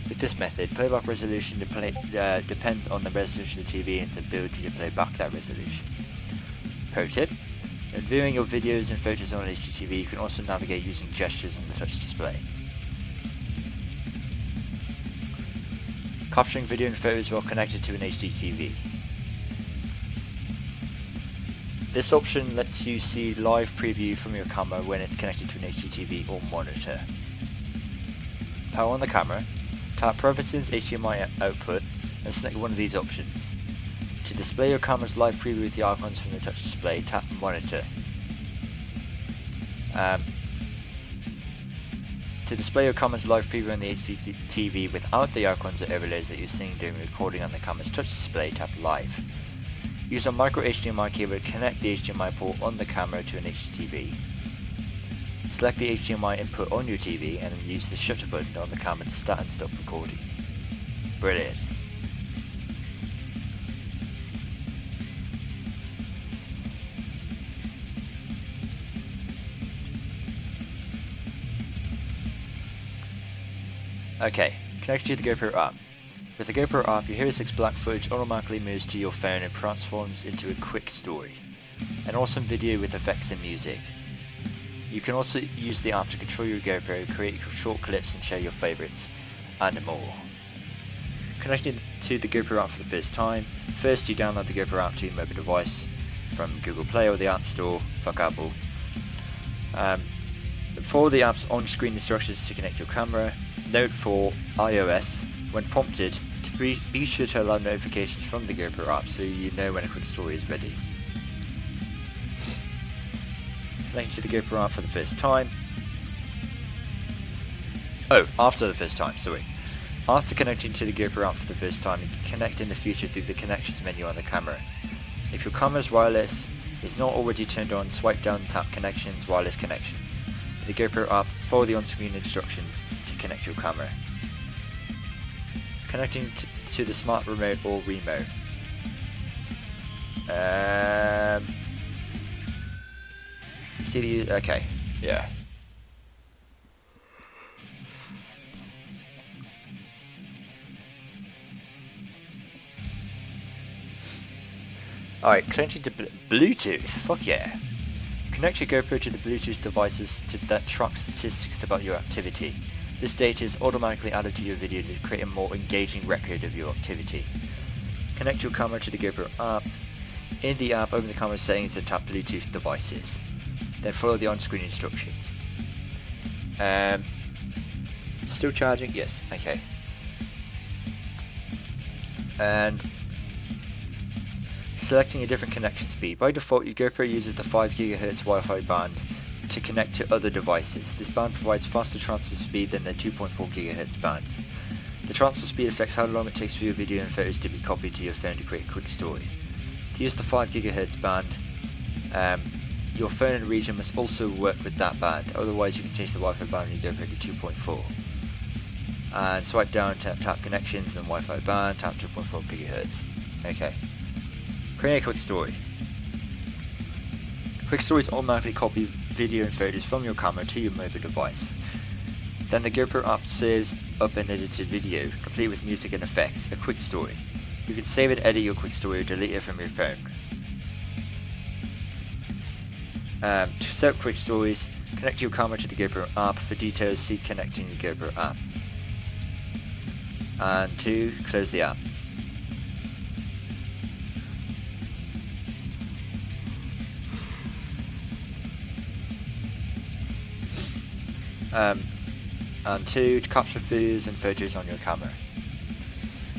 With this method, playback resolution depends on the resolution of the TV and its ability to play back that resolution. Pro tip: when viewing your videos and photos on an HD TV, you can also navigate using gestures in the touch display. Capturing video and photos while connected to an HD TV. This option lets you see live preview from your camera when it's connected to an HD TV or monitor. Power on the camera. Tap Preferences, HDMI output, and select one of these options. To display your camera's live preview with the icons from the touch display, tap Monitor. To display your camera's live preview on the HD TV without the icons or overlays that you're seeing during recording on the camera's touch display, tap Live. Use a micro HDMI cable to connect the HDMI port on the camera to an HD TV. Select the HDMI input on your TV and then use the shutter button on the camera to start and stop recording. Brilliant. Okay, connected to the GoPro app. With the GoPro app, your Hero 6 Black footage automatically moves to your phone and transforms into a quick story. An awesome video with effects and music. You can also use the app to control your GoPro, create short clips and share your favourites, and more. Connecting to the GoPro app for the first time, first you download the GoPro app to your mobile device from Google Play or the App Store, fuck Apple. Follow the app's on-screen instructions to connect your camera. Note for iOS, when prompted, to be sure to allow notifications from the GoPro app so you know when a quick story is ready. Connecting to the GoPro app for the first time. After the first time, sorry. After connecting to the GoPro app for the first time, you can connect in the future through the connections menu on the camera. If your camera's wireless is not already turned on, swipe down and tap Connections, Wireless Connections. In the GoPro app, follow the on-screen instructions to connect your camera. Connecting to the smart remote or remote. Okay, yeah. Alright, connecting to Bluetooth, fuck yeah. Connect your GoPro to the Bluetooth devices that track statistics about your activity. This data is automatically added to your video to create a more engaging record of your activity. Connect your camera to the GoPro app. In the app, open the camera settings and tap Bluetooth devices. Then follow the on-screen instructions. Still charging? Yes, okay. And selecting a different connection speed. By default, your GoPro uses the 5 GHz Wi-Fi band to connect to other devices. This band provides faster transfer speed than the 2.4 GHz band. The transfer speed affects how long it takes for your video and photos to be copied to your phone to create a quick story. To use the 5 GHz band, your phone and region must also work with that band, otherwise you can change the Wi-Fi band on your GoPro to 2.4. And swipe down, tap Connections, then Wi-Fi band, tap 2.4 GHz. Okay. Create a quick story. Quick stories automatically copy video and photos from your camera to your mobile device. Then the GoPro app serves up an edited video, complete with music and effects, a quick story. You can save and edit your quick story or delete it from your phone. To set up quick stories, connect your camera to the GoPro app. For details, see connecting the GoPro app. And 2, close the app. And 2, to capture videos and photos on your camera.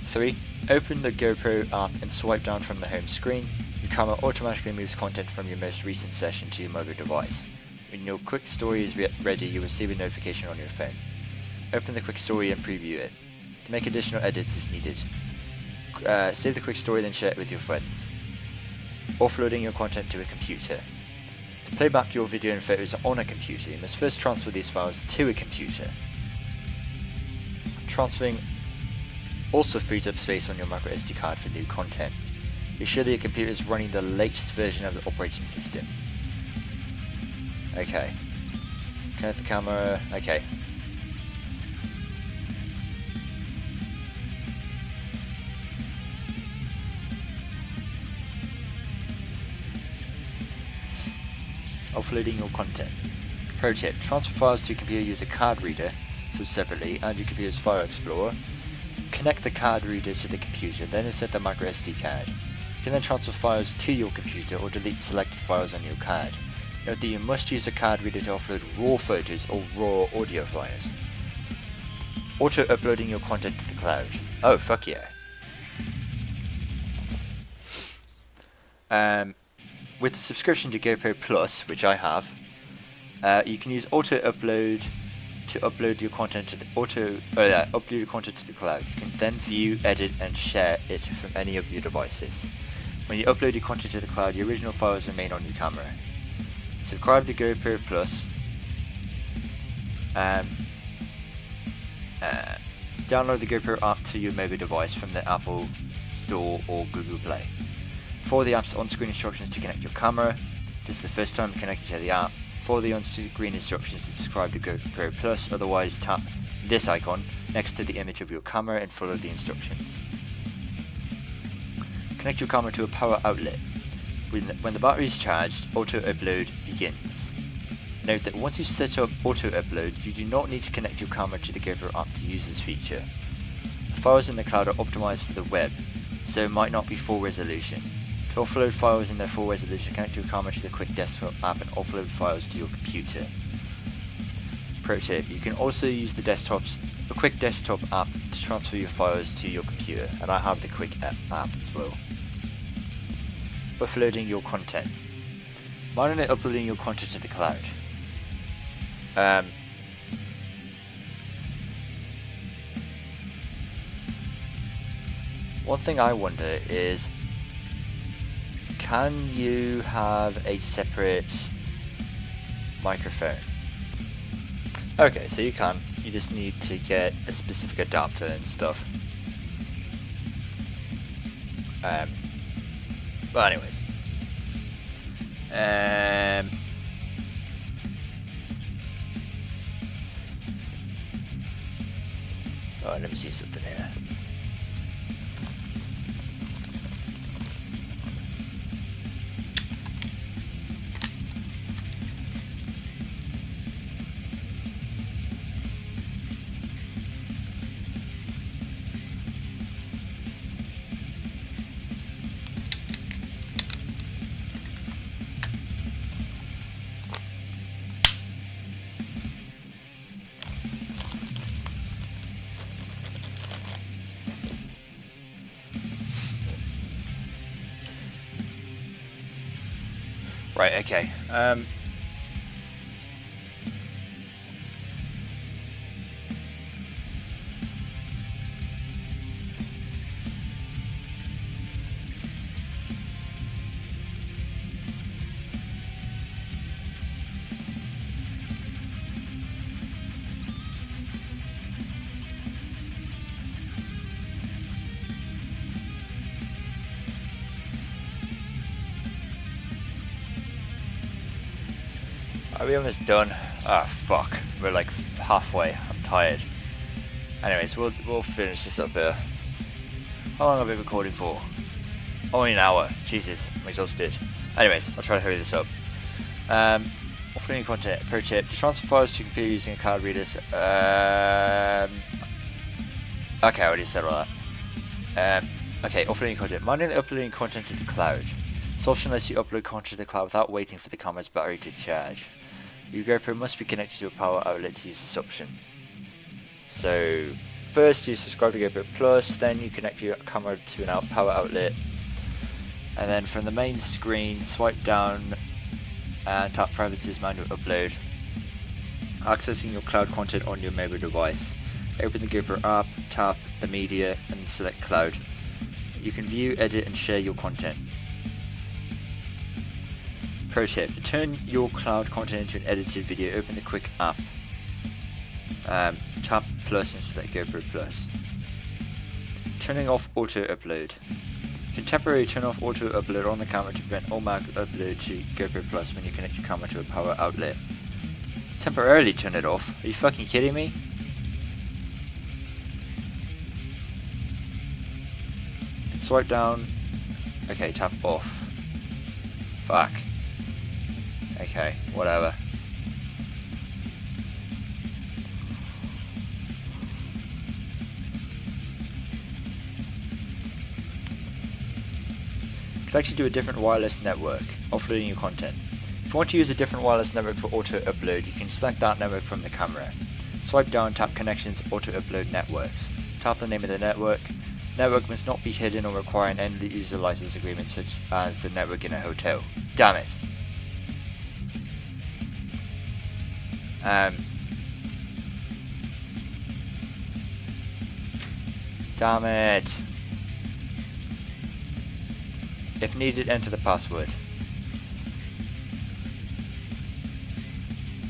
3, open the GoPro app and swipe down from the home screen, your camera automatically moves content from your most recent session to your mobile device. When your quick story is ready, you'll receive a notification on your phone. Open the quick story and preview it. To make additional edits if needed. Save the quick story, then share it with your friends. Offloading your content to a computer. To play back your video and photos on a computer, you must first transfer these files to a computer. Transferring also frees up space on your micro SD card for new content. Be sure that your computer is running the latest version of the operating system. Okay. Connect the camera. Okay. Offloading your content. Pro tip: transfer files to your computer use a card reader, so separately, and your computer's file explorer. Connect the card reader to the computer, then insert the micro SD card. You can then transfer files to your computer or delete selected files on your card. Note that you must use a card reader to offload raw photos or raw audio files. Auto uploading your content to the cloud. Oh, fuck yeah. With the subscription to GoPro Plus, which I have, you can use auto upload to upload your content to the upload your content to the cloud. You can then view, edit, and share it from any of your devices. When you upload your content to the cloud, your original files remain on your camera. Subscribe to GoPro Plus. Download the GoPro app to your mobile device from the Apple Store or Google Play. Follow the app's on-screen instructions to connect your camera. If this is the first time connecting to the app, follow the on-screen instructions to subscribe to GoPro Plus, otherwise tap this icon next to the image of your camera and follow the instructions. Connect your camera to a power outlet. When the battery is charged, auto upload begins. Note that once you set up auto upload, you do not need to connect your camera to the GoPro app to use this feature. The files in the cloud are optimized for the web, so might not be full resolution. To offload files in their full resolution, connect your camera to the Quick Desktop app and offload files to your computer. Pro tip: you can also use the Quick Desktop app to transfer your files to your computer, and I have the Quick app as well. Offloading your content. Manually uploading your content to the cloud. One thing I wonder is, can you have a separate microphone? Okay, so you can. You just need to get a specific adapter and stuff. Well, anyways. Oh, let me see something here. Right, okay. Are we almost done? Ah, fuck. We're like halfway. I'm tired. Anyways, we'll finish this up here. How long have I been recording for? Only an hour. Jesus, I'm exhausted. Anyways, I'll try to hurry this up. Offloading content. Pro tip: to transfer files to your computer using a card reader. Okay, I already said all that. Okay, offloading content. Manually uploading content to the cloud. It's optional unless you upload content to the cloud without waiting for the camera's battery to charge. Your GoPro must be connected to a power outlet to use this option. So, first you subscribe to GoPro Plus, then you connect your camera to an power outlet, and then from the main screen swipe down and tap Privacy's Manual Upload, accessing your cloud content on your mobile device. Open the GoPro app, tap the media and select cloud. You can view, edit and share your content. Pro tip: to turn your cloud content into an edited video, open the quick app, tap plus and select GoPro Plus. Turning off auto upload. You can temporarily turn off auto upload on the camera to prevent automatic upload to GoPro Plus when you connect your camera to a power outlet. Temporarily turn it off? Are you fucking kidding me? Swipe down. Okay, tap off. Fuck. Okay, whatever. You can actually do a different wireless network, offloading your content. If you want to use a different wireless network for auto upload, you can select that network from the camera. Swipe down, tap Connections, Auto Upload Networks. Tap the name of the network. Network must not be hidden or require an end user license agreement such as the network in a hotel. Damn it. Damn it. If needed, enter the password.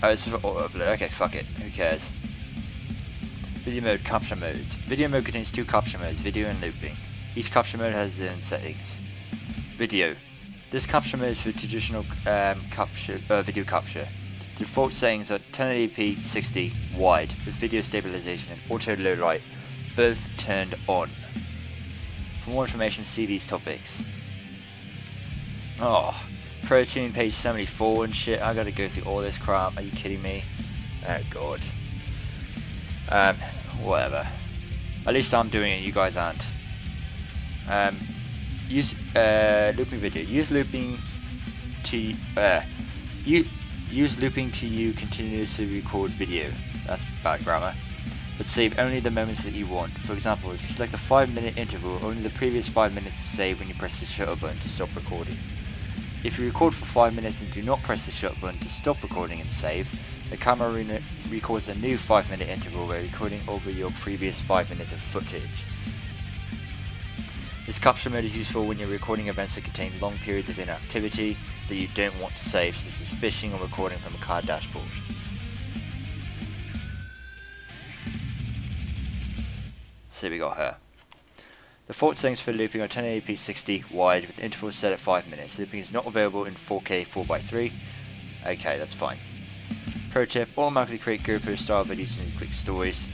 Oh, it's for auto upload. Okay, fuck it. Who cares? Video mode, capture modes. Video mode contains two capture modes, video and looping. Each capture mode has its own settings. Video. This capture mode is for traditional video capture. The default settings are 1080p 60 wide with video stabilization and auto low light, both turned on. For more information, see these topics. Oh, Pro Tune page 74 and shit. I gotta go through all this crap. Are you kidding me? Oh god. Whatever. At least I'm doing it, you guys aren't. Use looping video. Use looping to you continuously record video. That's bad grammar. But save only the moments that you want. For example, if you select a 5-minute interval, only the previous 5 minutes is saved when you press the shutter button to stop recording. If you record for 5 minutes and do not press the shutter button to stop recording and save, the camera records a new 5-minute interval where recording over your previous 5 minutes of footage. This capture mode is useful when you're recording events that contain long periods of inactivity that you don't want to save, such as fishing or recording from a car dashboard. So we got her. The default settings for looping are 1080p 60 wide with intervals set at 5 minutes. Looping is not available in 4K 4x3. Okay, that's fine. Pro tip: automatically create GoPro style videos using quick stories.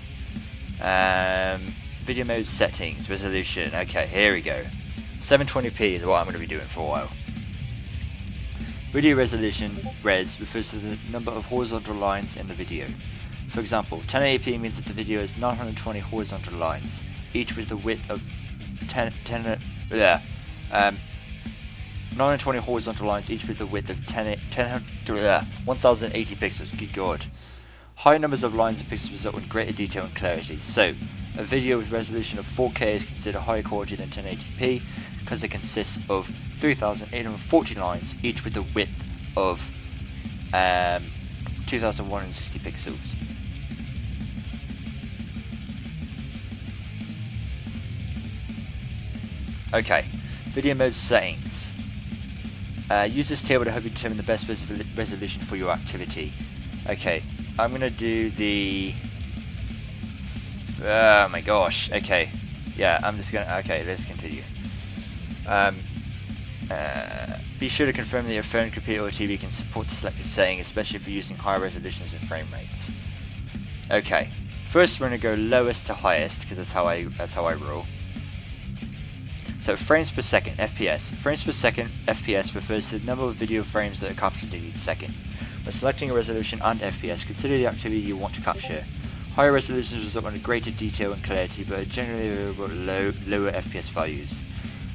Video mode settings, resolution. Okay, here we go. 720p is what I'm going to be doing for a while. Video resolution, res, refers to the number of horizontal lines in the video. For example, 1080p means that the video has 920 horizontal lines, each with the width of 920 horizontal lines, each with the width of 1080 pixels. Good god. High numbers of lines and pixels result in greater detail and clarity. So, a video with resolution of 4K is considered higher quality than 1080p because it consists of 3,840 lines, each with the width of 2,160 pixels. Okay, video mode settings. Use this table to help you determine the best resolution for your activity. Okay, I'm gonna do the... oh my gosh, okay. Yeah, I'm just gonna... okay, let's continue. Be sure to confirm that your phone, computer or TV can support the selected setting, especially if you're using higher resolutions and frame rates. Okay, first we're gonna go lowest to highest, because that's how I roll. So frames per second, FPS. Frames per second, FPS, refers to the number of video frames that are captured in each second. When selecting a resolution and FPS, consider the activity you want to capture. Higher resolutions result in greater detail and clarity, but are generally available at lower FPS values.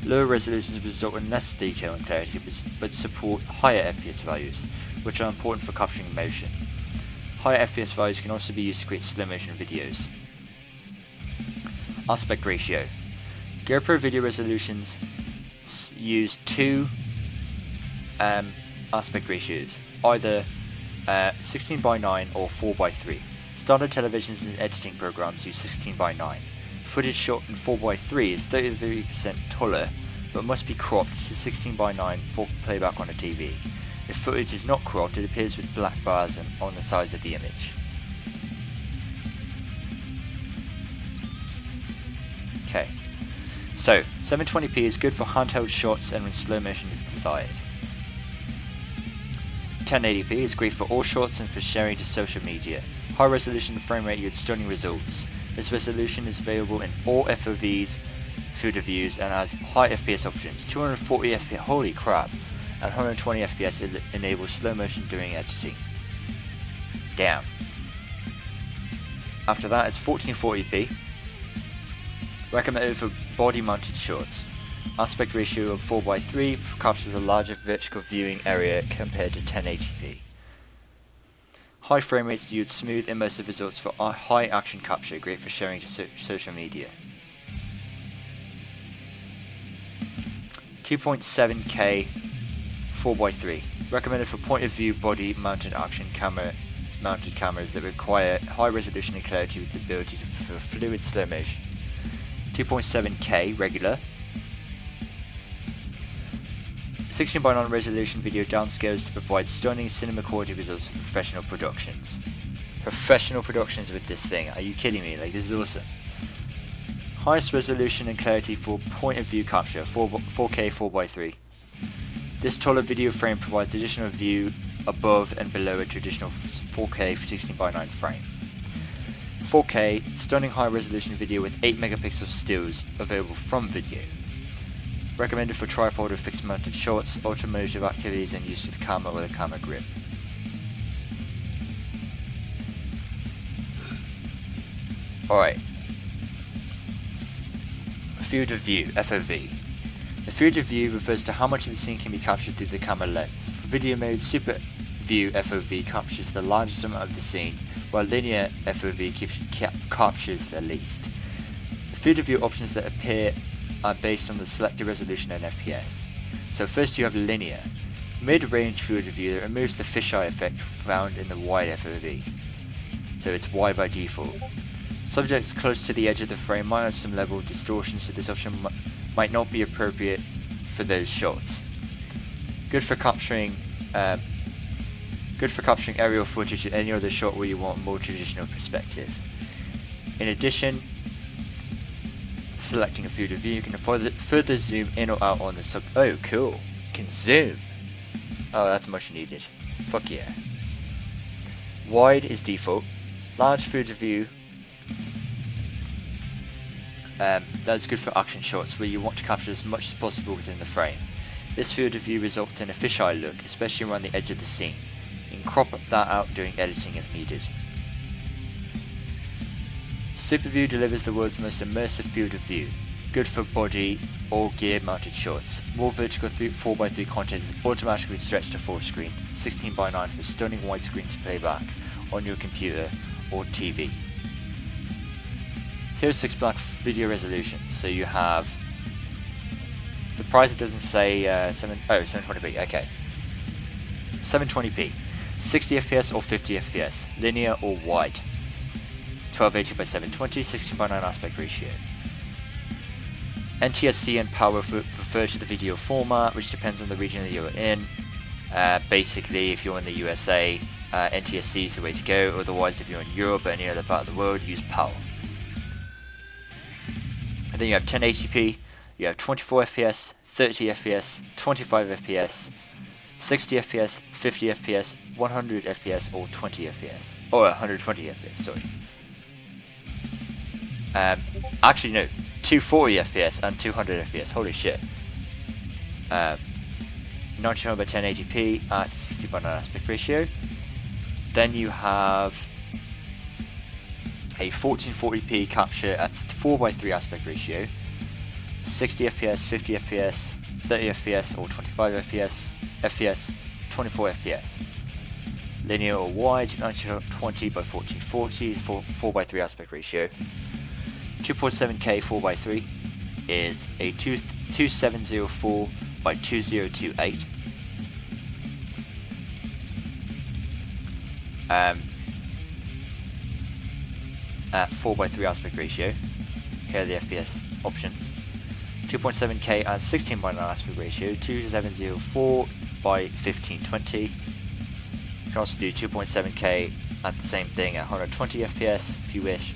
Lower resolutions result in less detail and clarity, but support higher FPS values, which are important for capturing motion. Higher FPS values can also be used to create slow motion videos. Aspect ratio. GoPro video resolutions use two aspect ratios, either 16:9 or 4:3. Standard televisions and editing programs use 16:9. Footage shot in 4:3 is 33% taller, but must be cropped to 16:9 for playback on a TV. If footage is not cropped, it appears with black bars on the sides of the image. Okay, so 720p is good for handheld shots and when slow motion is desired. 1080p is great for all shots and for sharing to social media. High resolution frame rate yields stunning results. This resolution is available in all FOVs, field of views, and has high FPS options. 240 FPS, holy crap, and 120 FPS enables slow motion during editing. Damn. After that, it's 1440p, recommended for body mounted shots. Aspect ratio of 4:3 captures a larger vertical viewing area compared to 1080p. High frame rates yield smooth immersive results for high action capture, great for sharing to social media. 2.7K 4:3, recommended for point of view body mounted action mounted cameras that require high resolution and clarity with the ability for fluid slow motion. 2.7K regular. 16:9 resolution video downscales to provide stunning cinema quality results for professional productions. Professional productions with this thing, are you kidding me? Like, this is awesome. Highest resolution and clarity for point of view capture, 4K 4:3. This taller video frame provides additional view above and below a traditional 4K 16:9 frame. 4K, stunning high resolution video with 8 megapixel stills available from video. Recommended for tripod or fixed mounted shots, automotive activities, and use with camera with a camera grip. Alright. Field of view, FOV. The field of view refers to how much of the scene can be captured through the camera lens. For video mode, super view FOV captures the largest amount of the scene, while linear FOV captures the least. The field of view options that appear are based on the selected resolution and FPS. So first you have linear, mid-range field of view that removes the fisheye effect found in the wide FOV. So it's wide by default. Subjects close to the edge of the frame might have some level of distortion, so this option might not be appropriate for those shots. Good for capturing aerial footage and any other shot where you want a more traditional perspective. In addition, selecting a field of view, you can further zoom in or out on the sub. Oh, cool! You can zoom. Oh, that's much needed. Fuck yeah. Wide is default. Large field of view. That's good for action shots where you want to capture as much as possible within the frame. This field of view results in a fisheye look, especially around the edge of the scene. You can crop that out during editing if needed. Super view delivers the world's most immersive field of view, good for body or gear mounted shots. More vertical 4:3 content is automatically stretched to full screen, 16:9 for stunning widescreen to playback on your computer or TV. Here's 6 black video resolution. So you have, surprised it doesn't say 720p, okay. 720p, 60 FPS or 50 FPS, linear or wide. 1280 by 720, 16:9 aspect ratio. NTSC and power refer to the video format, which depends on the region that you're in. Basically, if you're in the USA, NTSC is the way to go. Otherwise, if you're in Europe or any other part of the world, use PAL. And then you have 1080p, you have 24 FPS, 30 FPS, 25 FPS, 60 FPS, 50 FPS, 100 FPS, or 20 FPS. Or 120 FPS, sorry. Actually no, 240 FPS and 200 FPS, holy shit. 99 by 1080p at 60:9 aspect ratio. Then you have a 1440p capture at 4:3 aspect ratio, 60 FPS, 50 FPS, 30 FPS or 25 FPS, 24 FPS. Linear or wide, 1920 by 1440, 4:3 aspect ratio. 2.7K 4x3 is a 2704 by 2028. At 4x3 aspect ratio. Here are the FPS options. 2.7K at 16:9 aspect ratio, 2704 by 1520. You can also do 2.7K at the same thing at 120 FPS if you wish.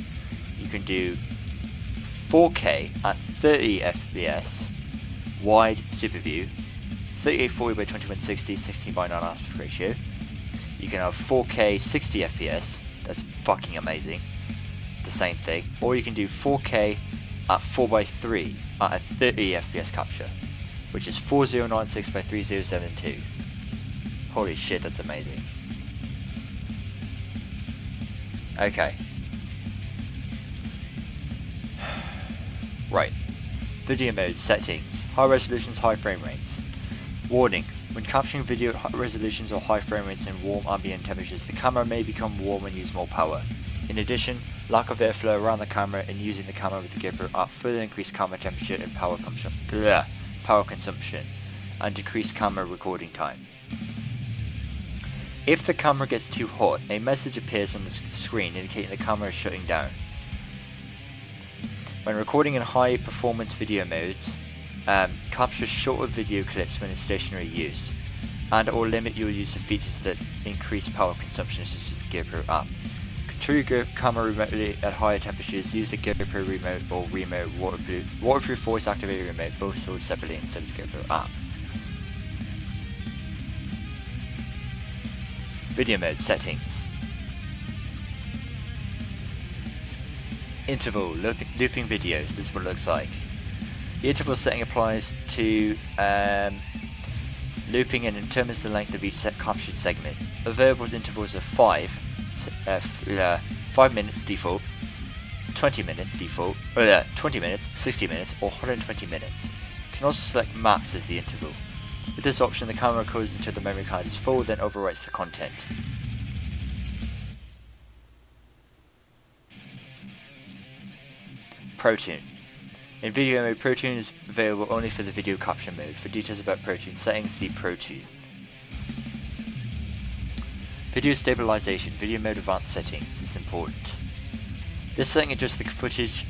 You can do 4K at 30 FPS, wide super view, 3840 by 2160, 16:9 aspect ratio. You can have 4K 60 FPS, that's fucking amazing, the same thing. Or you can do 4K at 4x3 at a 30 FPS capture, which is 4096 by 3072. Holy shit, that's amazing. Okay. Right. Video mode settings. High resolutions, high frame rates. Warning. When capturing video at high resolutions or high frame rates in warm ambient temperatures, the camera may become warm and use more power. In addition, lack of airflow around the camera and using the camera with the GoPro app further increase camera temperature and power consumption, and decrease camera recording time. If the camera gets too hot, a message appears on the screen indicating the camera is shutting down. When recording in high performance video modes, capture shorter video clips when in stationary use, and or limit your use of features that increase power consumption such as the GoPro app. Control your camera remotely at higher temperatures, use the GoPro remote or remote waterproof voice activated remote, both sold separately instead of the GoPro app. Video mode settings. Interval, looping videos, this is what it looks like. The interval setting applies to looping and determines the length of each captured segment. Available intervals are 5 minutes default, 20 minutes default, 20 minutes, 60 minutes, or 120 minutes. You can also select max as the interval. With this option, the camera records until the memory card is full, then overwrites the content. ProTune. In video mode, ProTune is available only for the video capture mode. For details about ProTune settings, see ProTune. Video stabilization, video mode advanced settings, this is important. This setting adjusts the footage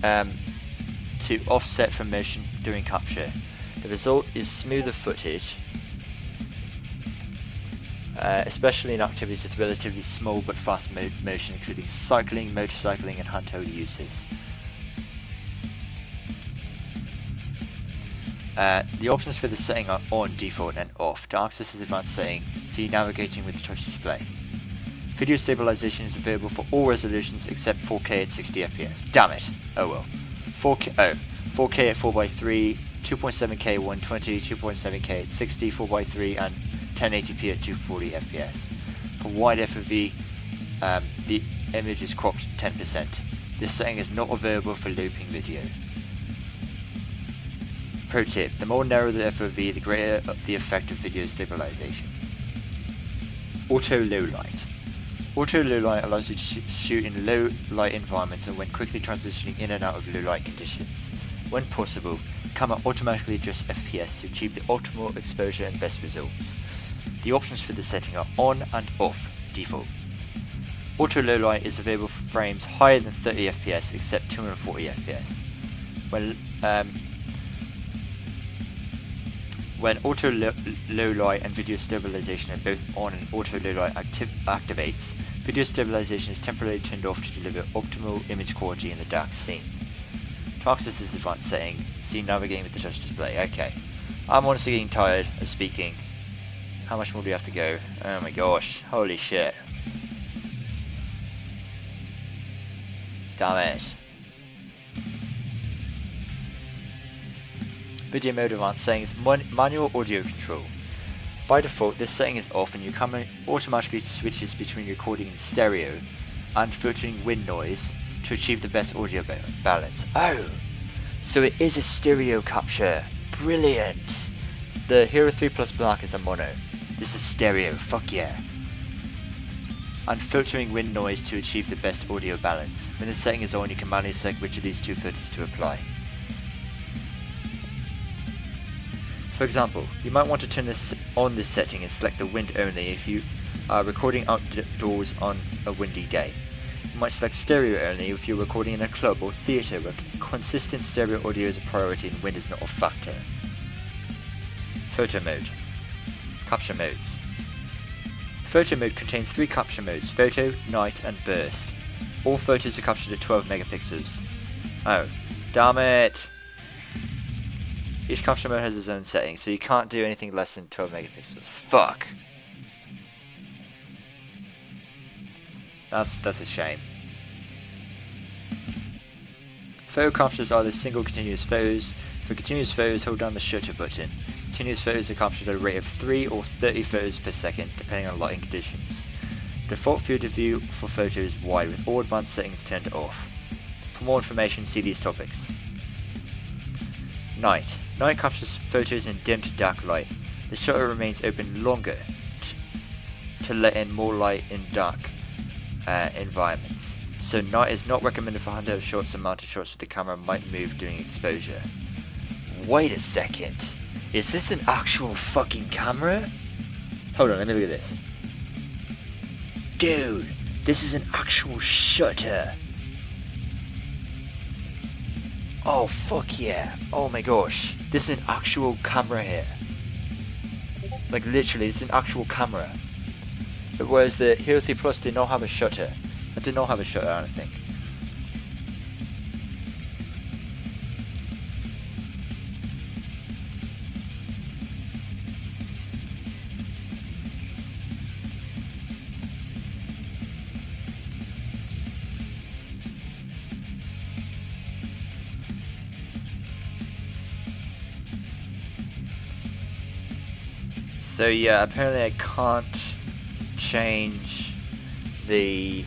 to offset from motion during capture. The result is smoother footage, especially in activities with relatively small but fast motion, including cycling, motorcycling, and handheld uses. The options for this setting are on default and off. To access this advanced setting, see navigating with the touch display. Video stabilization is available for all resolutions except 4K at 60 FPS. Damn it! Oh well. 4K at 4x3, 2.7K at 120, 2.7K at 60, 4x3, and 1080p at 240 FPS. For wide FOV, the image is cropped 10%. This setting is not available for looping video. Pro tip, the more narrow the FOV, the greater the effect of video stabilization. Auto low light. Auto low light allows you to shoot in low light environments and when quickly transitioning in and out of low light conditions. When possible, the camera automatically adjusts FPS to achieve the optimal exposure and best results. The options for this setting are on and off default. Auto low light is available for frames higher than 30 FPS except 240 FPS. When auto low light and video stabilization are both on and auto low light activates, video stabilization is temporarily turned off to deliver optimal image quality in the dark scene. To access this advanced setting, see navigating with the touch display. Okay, I'm honestly getting tired of speaking. How much more do we have to go? Oh my gosh, holy shit. Damn it. Video mode advanced settings, manual audio control. By default, this setting is off and your camera automatically switches between recording in stereo and filtering wind noise to achieve the best audio balance. Oh, so it is a stereo capture. Brilliant. The Hero 3 Plus Black is a mono. This is stereo, fuck yeah. and filtering wind noise to achieve the best audio balance. When the setting is on, you can manually select which of these two filters to apply. For example, you might want to turn on this setting and select the wind only if you are recording outdoors on a windy day. You might select stereo only if you're recording in a club or theatre where consistent stereo audio is a priority and wind is not a factor. Photo mode. Capture modes. Photo mode contains 3 capture modes: photo, night, and burst. All photos are captured at 12 megapixels. Oh, damn it! Each capture mode has its own settings, so you can't do anything less than 12 megapixels. Fuck! That's a shame. Photo captures are the single continuous photos. For continuous photos, hold down the shutter button. Continuous photos are captured at a rate of 3 or 30 photos per second, depending on lighting conditions. Default field of view for photo is wide, with all advanced settings turned off. For more information, see these topics. Night. Night captures photos in dim to dark light. The shutter remains open longer to let in more light in dark environments. So night is not recommended for handheld shots and mounted shots, with the camera might move during exposure. Wait a second. Is this an actual fucking camera? Hold on, let me look at this. Dude, this is an actual shutter. Oh fuck yeah. Oh my gosh. This is an actual camera here. Like literally, this is an actual camera. Whereas the Hero 3 Plus did not have a shutter. It did not have a shutter, I don't think. So yeah, apparently I can't change the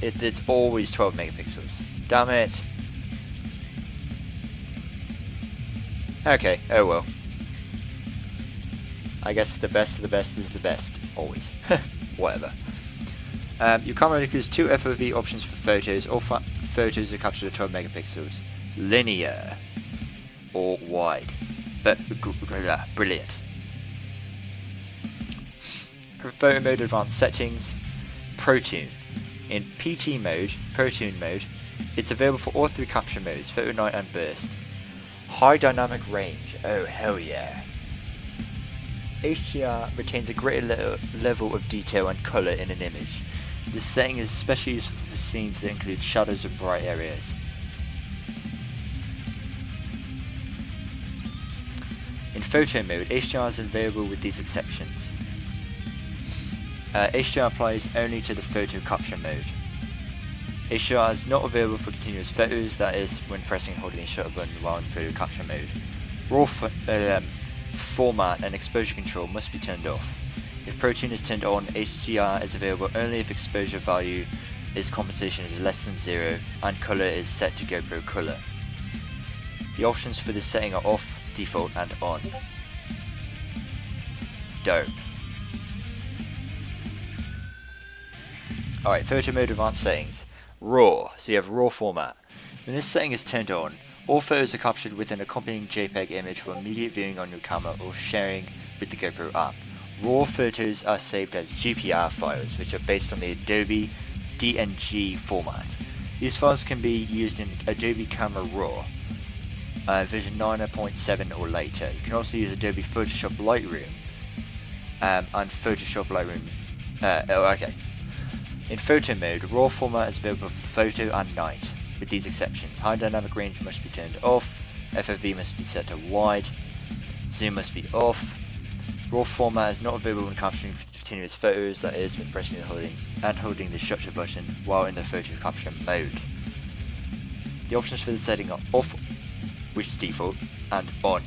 it's always 12 megapixels. Damn it. Okay, oh well. I guess the best of the best is the best, always. Whatever. Your camera includes 2 FOV options for photos. All photos are captured at 12 megapixels. Linear or wide. But brilliant. For photo mode, advanced settings, ProTune. In PT mode, ProTune mode, it's available for all 3 capture modes, photo, night, and burst. High dynamic range, oh hell yeah. HDR retains a greater level of detail and colour in an image. This setting is especially useful for scenes that include shadows and bright areas. In photo mode, HDR is available with these exceptions. HDR applies only to the photo capture mode. HDR is not available for continuous photos, that is, when pressing and holding the shutter button while in photo capture mode. RAW format and exposure control must be turned off. If ProTune is turned on, HDR is available only if exposure value is compensation is less than 0 and colour is set to GoPro colour. The options for this setting are off, default, and on. Dope. Alright, photo mode advanced settings. RAW, so you have RAW format. When this setting is turned on, all photos are captured with an accompanying JPEG image for immediate viewing on your camera or sharing with the GoPro app. RAW photos are saved as GPR files, which are based on the Adobe DNG format. These files can be used in Adobe Camera Raw, version 9.7 or later. You can also use Adobe Photoshop Lightroom and Photoshop Lightroom. In photo mode, RAW format is available for photo and night, with these exceptions. High dynamic range must be turned off, FOV must be set to wide, zoom must be off. RAW format is not available when capturing continuous photos, that is, when pressing and holding the shutter button while in the photo capture mode. The options for the setting are off, which is default, and on.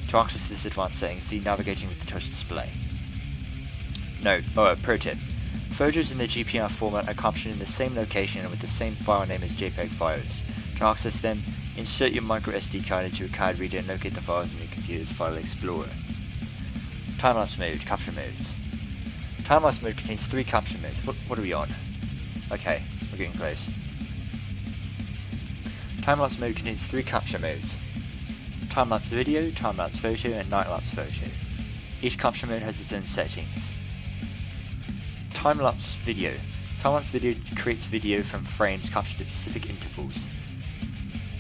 To access this advanced setting, see navigating with the touch display. Pro tip. Photos in the GPR format are captured in the same location and with the same file name as JPEG files. To access them, insert your micro SD card into a card reader and locate the files in your computer's file explorer. Time-lapse mode, capture modes. Time-lapse mode contains 3 capture modes. What are we on? Okay, we're getting close. Time-lapse mode contains 3 capture modes. Time-lapse video, time-lapse photo, and night-lapse photo. Each capture mode has its own settings. Time-lapse video. Time-lapse video creates video from frames captured at specific intervals.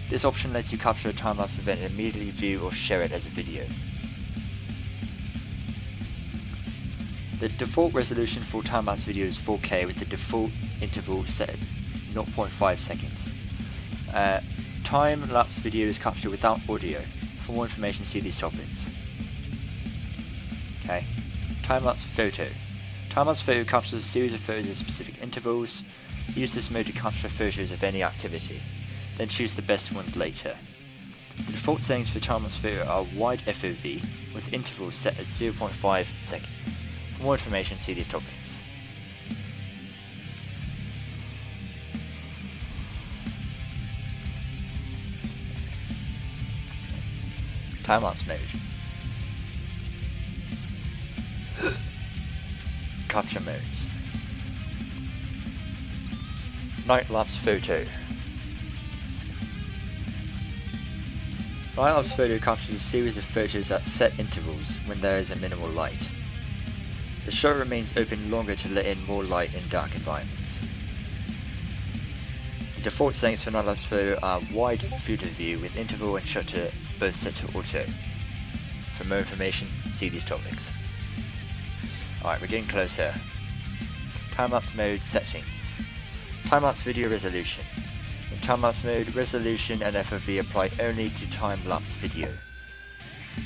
This option lets you capture a time-lapse event and immediately view or share it as a video. The default resolution for time-lapse video is 4K with the default interval set at 0.5 seconds. Time-lapse video is captured without audio. For more information, see these topics. Okay. Time-lapse photo. Time-lapse photo captures a series of photos at specific intervals. Use this mode to capture photos of any activity. Then choose the best ones later. The default settings for time-lapse photo are wide FOV with intervals set at 0.5 seconds. For more information, see these topics. Time-lapse mode. Capture modes. Night-lapse photo. Night-lapse photo captures a series of photos at set intervals when there is a minimal light. The shutter remains open longer to let in more light in dark environments. The default settings for night-lapse photo are wide field of view with interval and shutter both set to auto. For more information, see these topics. Alright, we're getting close here. Time-lapse mode settings. Time-lapse video resolution. In time-lapse mode, resolution and FOV apply only to time-lapse video.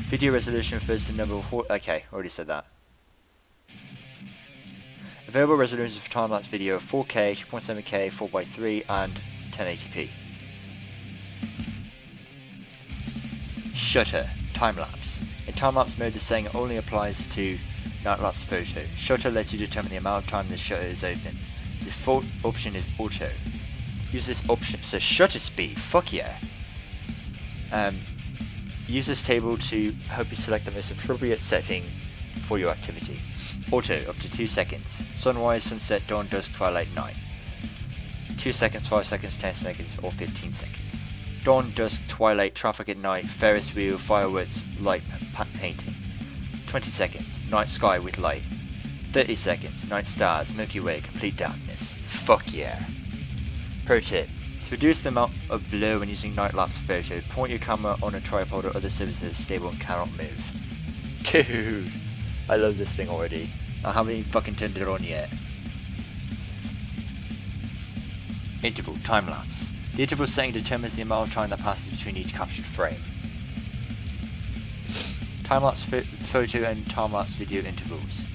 Video resolution refers to the number of okay, already said that. Available resolutions for time-lapse video are 4K, 2.7K, 4:3 and 1080p. Shutter. Time-lapse. In time-lapse mode, the setting only applies to night-lapse photo. Shutter lets you determine the amount of time the shutter is open. The default option is auto. Use this option, so shutter speed, fuck yeah. Use this table to help you select the most appropriate setting for your activity. Auto, up to 2 seconds. Sunrise, sunset, dawn, dusk, twilight, night. 2 seconds, 5 seconds, 10 seconds, or 15 seconds. Dawn, dusk, twilight, traffic at night, Ferris wheel, fireworks, light painting. 20 seconds, night sky with light. 30 seconds, night stars, Milky Way, complete darkness. Fuck yeah. Pro tip. To reduce the amount of blur when using night-lapse photo, point your camera on a tripod or other surface that is stable and cannot move. Dude, I love this thing already. I haven't even fucking turned it on yet. Interval, time-lapse. The interval setting determines the amount of time that passes between each captured frame. Time-lapse photo and time-lapse video intervals.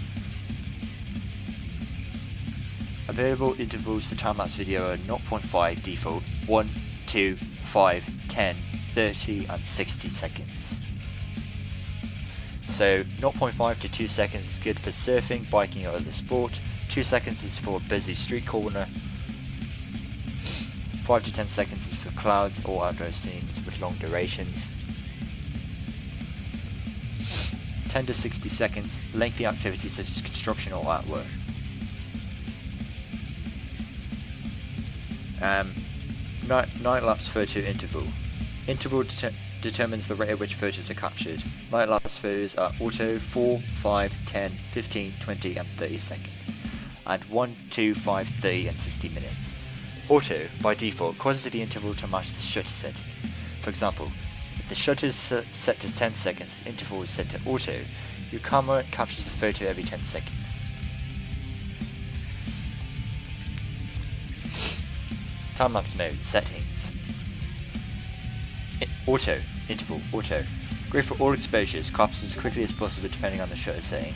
Available intervals for time-lapse video are 0.5 default, 1, 2, 5, 10, 30 and 60 seconds. So 0.5 to 2 seconds is good for surfing, biking or other sport, 2 seconds is for a busy street corner, 5 to 10 seconds is for clouds or outdoor scenes with long durations, 10 to 60 seconds, lengthy activities such as construction or artwork. Night-lapse photo interval. Interval determines the rate at which photos are captured. Night-lapse photos are auto 4, 5, 10, 15, 20 and 30 seconds. And 1, 2, 5, 30 and 60 minutes. Auto, by default, causes the interval to match the shutter setting. For example, if the shutter is set to 10 seconds, the interval is set to auto, your camera captures a photo every 10 seconds. Time-lapse mode settings. Auto, interval, auto. Great for all exposures, captures as quickly as possible depending on the shutter setting.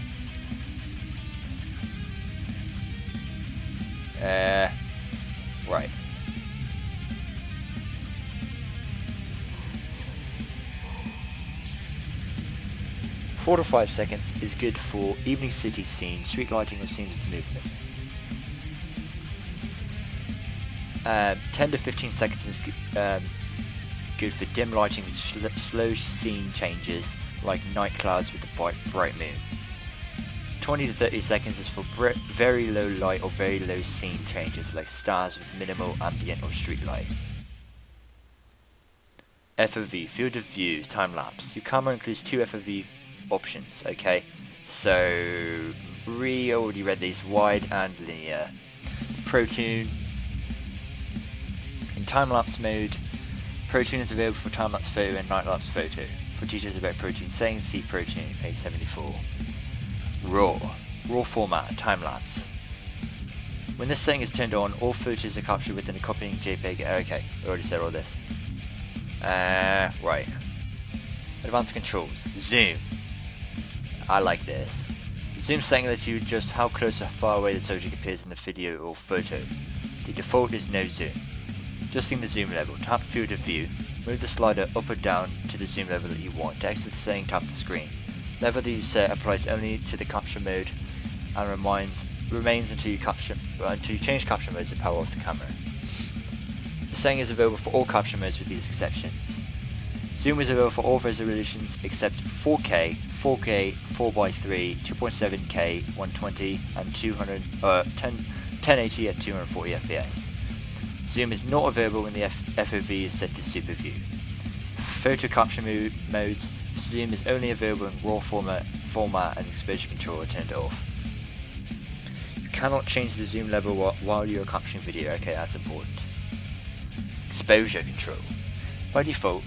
Right. Four to 5 seconds is good for evening city scenes, street lighting or scenes with movement. 10 to 15 seconds is good for dim lighting with slow scene changes like night clouds with a bright moon. 20 to 30 seconds is for very low light or very low scene changes like stars with minimal ambient or street light. FOV, field of view, time lapse. Your camera includes two FOV options, okay? So, we already read these, wide and linear. ProTune. In time-lapse mode, ProTune is available for time-lapse photo and night-lapse photo. For details about ProTune settings, see ProTune, page 74. Raw format, time-lapse. When this setting is turned on, all photos are captured with an accompanying JPEG. Okay, I already said all this. Right. Advanced controls. Zoom. I like this. Zoom setting lets you adjust how close or far away the subject appears in the video or photo. The default is no zoom. Adjusting the zoom level. Tap field of view. Move the slider up or down to the zoom level that you want. To exit the setting, tap the screen. Level that you set applies only to the capture mode and remains until you change capture modes to power off the camera. The setting is available for all capture modes with these exceptions. Zoom is available for all resolutions except 4K, 4K, 4x3, 2.7K, 120, and 1080 at 240 FPS. Zoom is not available when the FOV is set to Super View. Photo capture modes, zoom is only available in RAW format and exposure control are turned off. You cannot change the zoom level while you are capturing video, okay, that's important. Exposure control. By default,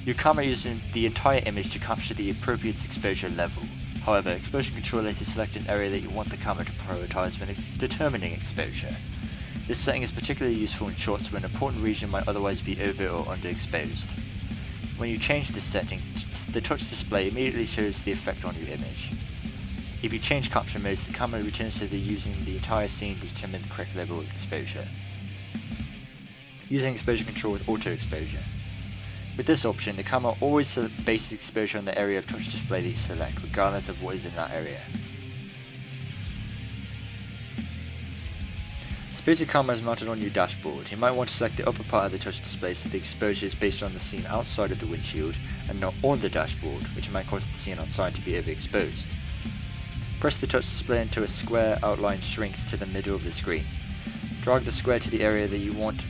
your camera uses the entire image to capture the appropriate exposure level. However, exposure control lets you select an area that you want the camera to prioritize when determining exposure. This setting is particularly useful in shots where an important region might otherwise be over or underexposed. When you change this setting, the touch display immediately shows the effect on your image. If you change capture modes, the camera returns to using the entire scene to determine the correct level of exposure. Using exposure control with auto exposure. With this option, the camera always bases exposure on the area of touch display that you select, regardless of what is in that area. Suppose your camera is mounted on your dashboard. You might want to select the upper part of the touch display so the exposure is based on the scene outside of the windshield and not on the dashboard, which might cause the scene outside to be overexposed. Press the touch display until a square outline shrinks to the middle of the screen. Drag the square to the area that you want to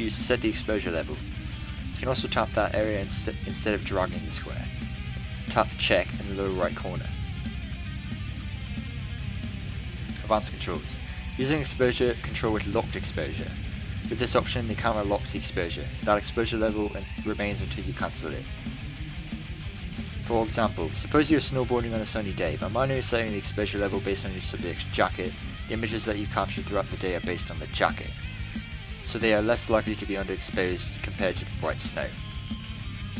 use to set the exposure level. You can also tap that area instead of dragging the square. Tap check in the lower right corner. Advanced controls. Using exposure control with locked exposure. With this option, the camera locks the exposure. That exposure level remains until you cancel it. For example, suppose you're snowboarding on a sunny day. By manually setting the exposure level based on your subject's jacket, the images that you capture throughout the day are based on the jacket, so they are less likely to be underexposed compared to the bright snow.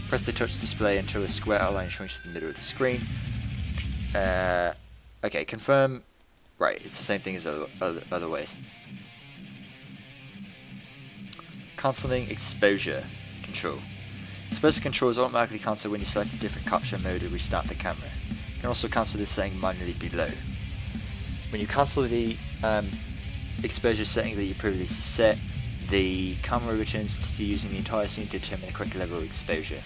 Press the touch display until a square outline shrinks to the middle of the screen. Okay, confirm. Right, it's the same thing as other ways. Cancelling exposure control. Exposure control is automatically cancelled when you select a different capture mode or restart the camera. You can also cancel this setting manually below. When you cancel the exposure setting that you previously set, the camera returns to using the entire scene to determine the correct level of exposure.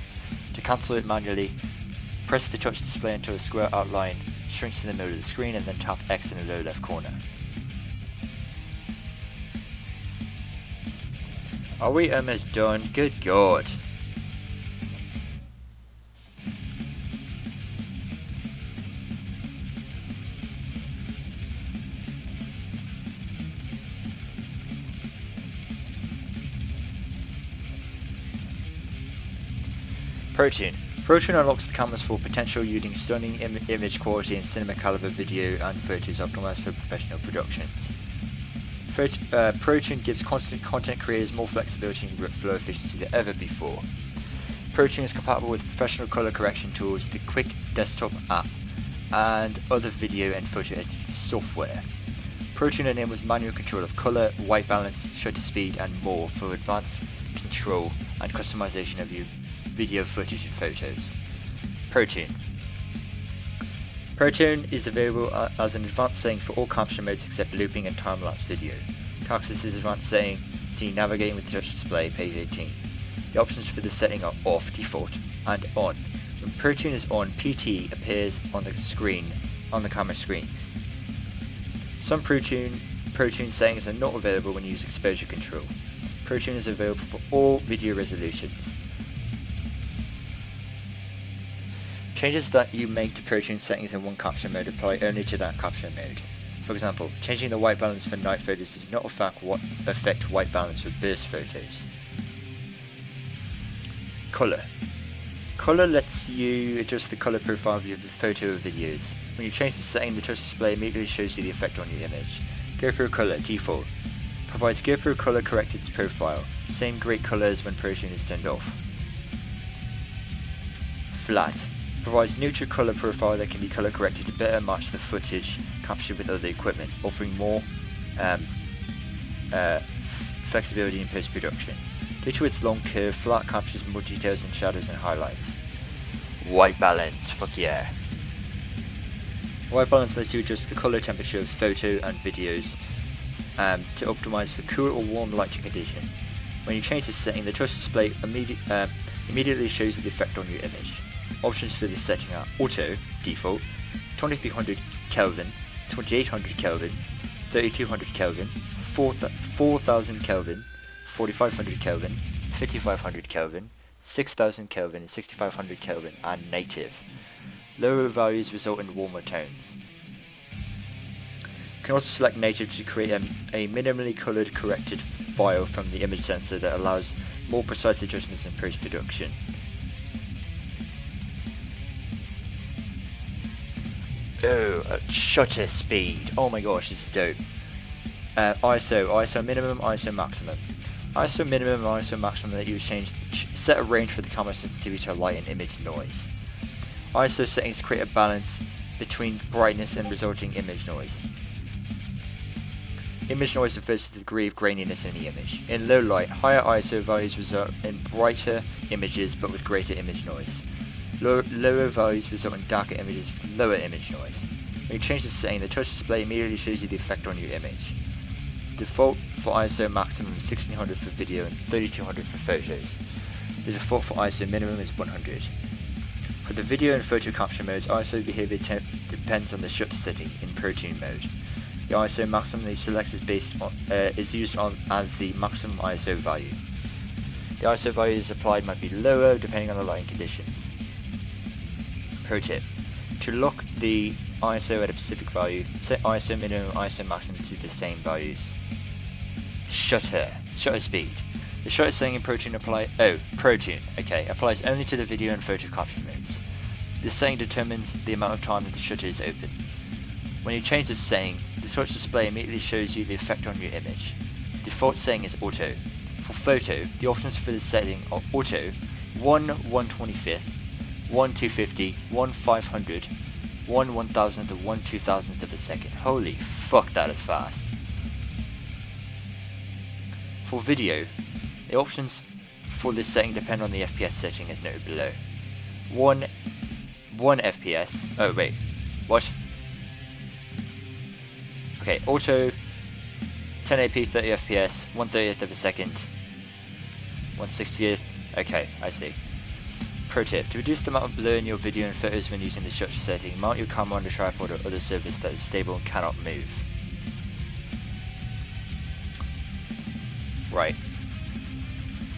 To cancel it manually, press the touch display until a square outline shrinks in the middle of the screen and then tap X in the lower left corner. Are we almost done? Good God. ProTune. ProTune unlocks the camera's full potential using stunning image quality and cinema caliber video and photos optimized for professional productions. ProTune gives content creators more flexibility and workflow efficiency than ever before. ProTune is compatible with professional color correction tools, the quick desktop app, and other video and photo editing software. ProTune enables manual control of color, white balance, shutter speed, and more for advanced control and customization of your video footage and photos. ProTune. ProTune is available as an advanced setting for all capture modes except looping and time-lapse video. To access this advanced setting, see Navigating with the Touch Display, page 18. The options for this setting are off, default, and on, When ProTune is on, PT appears on the screen, on the camera screens. Some ProTune settings are not available when you use exposure control. ProTune is available for all video resolutions. Changes that you make to ProTune settings in one capture mode apply only to that capture mode. For example, changing the white balance for night photos does not affect white balance for burst photos. Color. Color lets you adjust the color profile of your photo or videos. When you change the setting, the touch display immediately shows you the effect on your image. GoPro Color default provides GoPro color corrected profile, same great color as when ProTune is turned off. Flat provides neutral color profile that can be color corrected to better match the footage captured with other equipment, offering more flexibility in post-production. Due to its long curve, flat captures more details in shadows and highlights. White balance, fuck yeah. White balance lets you adjust the color temperature of photo and videos to optimize for cool or warm lighting conditions. When you change this setting, the touch display immediately shows you the effect on your image. Options for this setting are Auto, default, 2300 Kelvin, 2800 Kelvin, 3200 Kelvin, 4000 Kelvin, 4500 Kelvin, 5500 Kelvin, 6000 Kelvin and 6500 Kelvin, and native. Lower values result in warmer tones. You can also select native to create a minimally colored corrected file from the image sensor that allows more precise adjustments in post-production. Oh, shutter speed. Oh my gosh, this is dope. ISO minimum, ISO maximum. ISO minimum and ISO maximum let you set a range for the camera sensitivity to light and image noise. ISO settings create a balance between brightness and resulting image noise. Image noise refers to the degree of graininess in the image. In low light, higher ISO values result in brighter images but with greater image noise. Lower values result in darker images with lower image noise. When you change the setting, the touch display immediately shows you the effect on your image. Default for ISO maximum is 1600 for video and 3200 for photos. The default for ISO minimum is 100. For the video and photo capture modes, ISO behavior depends on the shutter setting in ProTune mode. The ISO maximum you select is used as the maximum ISO value. The ISO values applied might be lower depending on the lighting conditions. Pro tip: to lock the ISO at a specific value, set ISO minimum and ISO maximum to the same values. Shutter speed. The shutter setting in ProTune applies only to the video and photo capture modes. This setting determines the amount of time that the shutter is open. When you change this setting, the touch display immediately shows you the effect on your image. The default setting is Auto. For photo, the options for this setting are Auto, 1/125th, 1/250, 1/500, 1/1000th and 1/2000th of a second. Holy fuck, that is fast. For video, the options for this setting depend on the FPS setting as noted below. 1 FPS. Oh wait, what? Okay, auto, 1080p 30 FPS, 1/30th of a second, 1/60th. Okay, I see. Pro tip: to reduce the amount of blur in your video and photos when using the shutter setting, mount your camera on a tripod or other surface that is stable and cannot move. Right.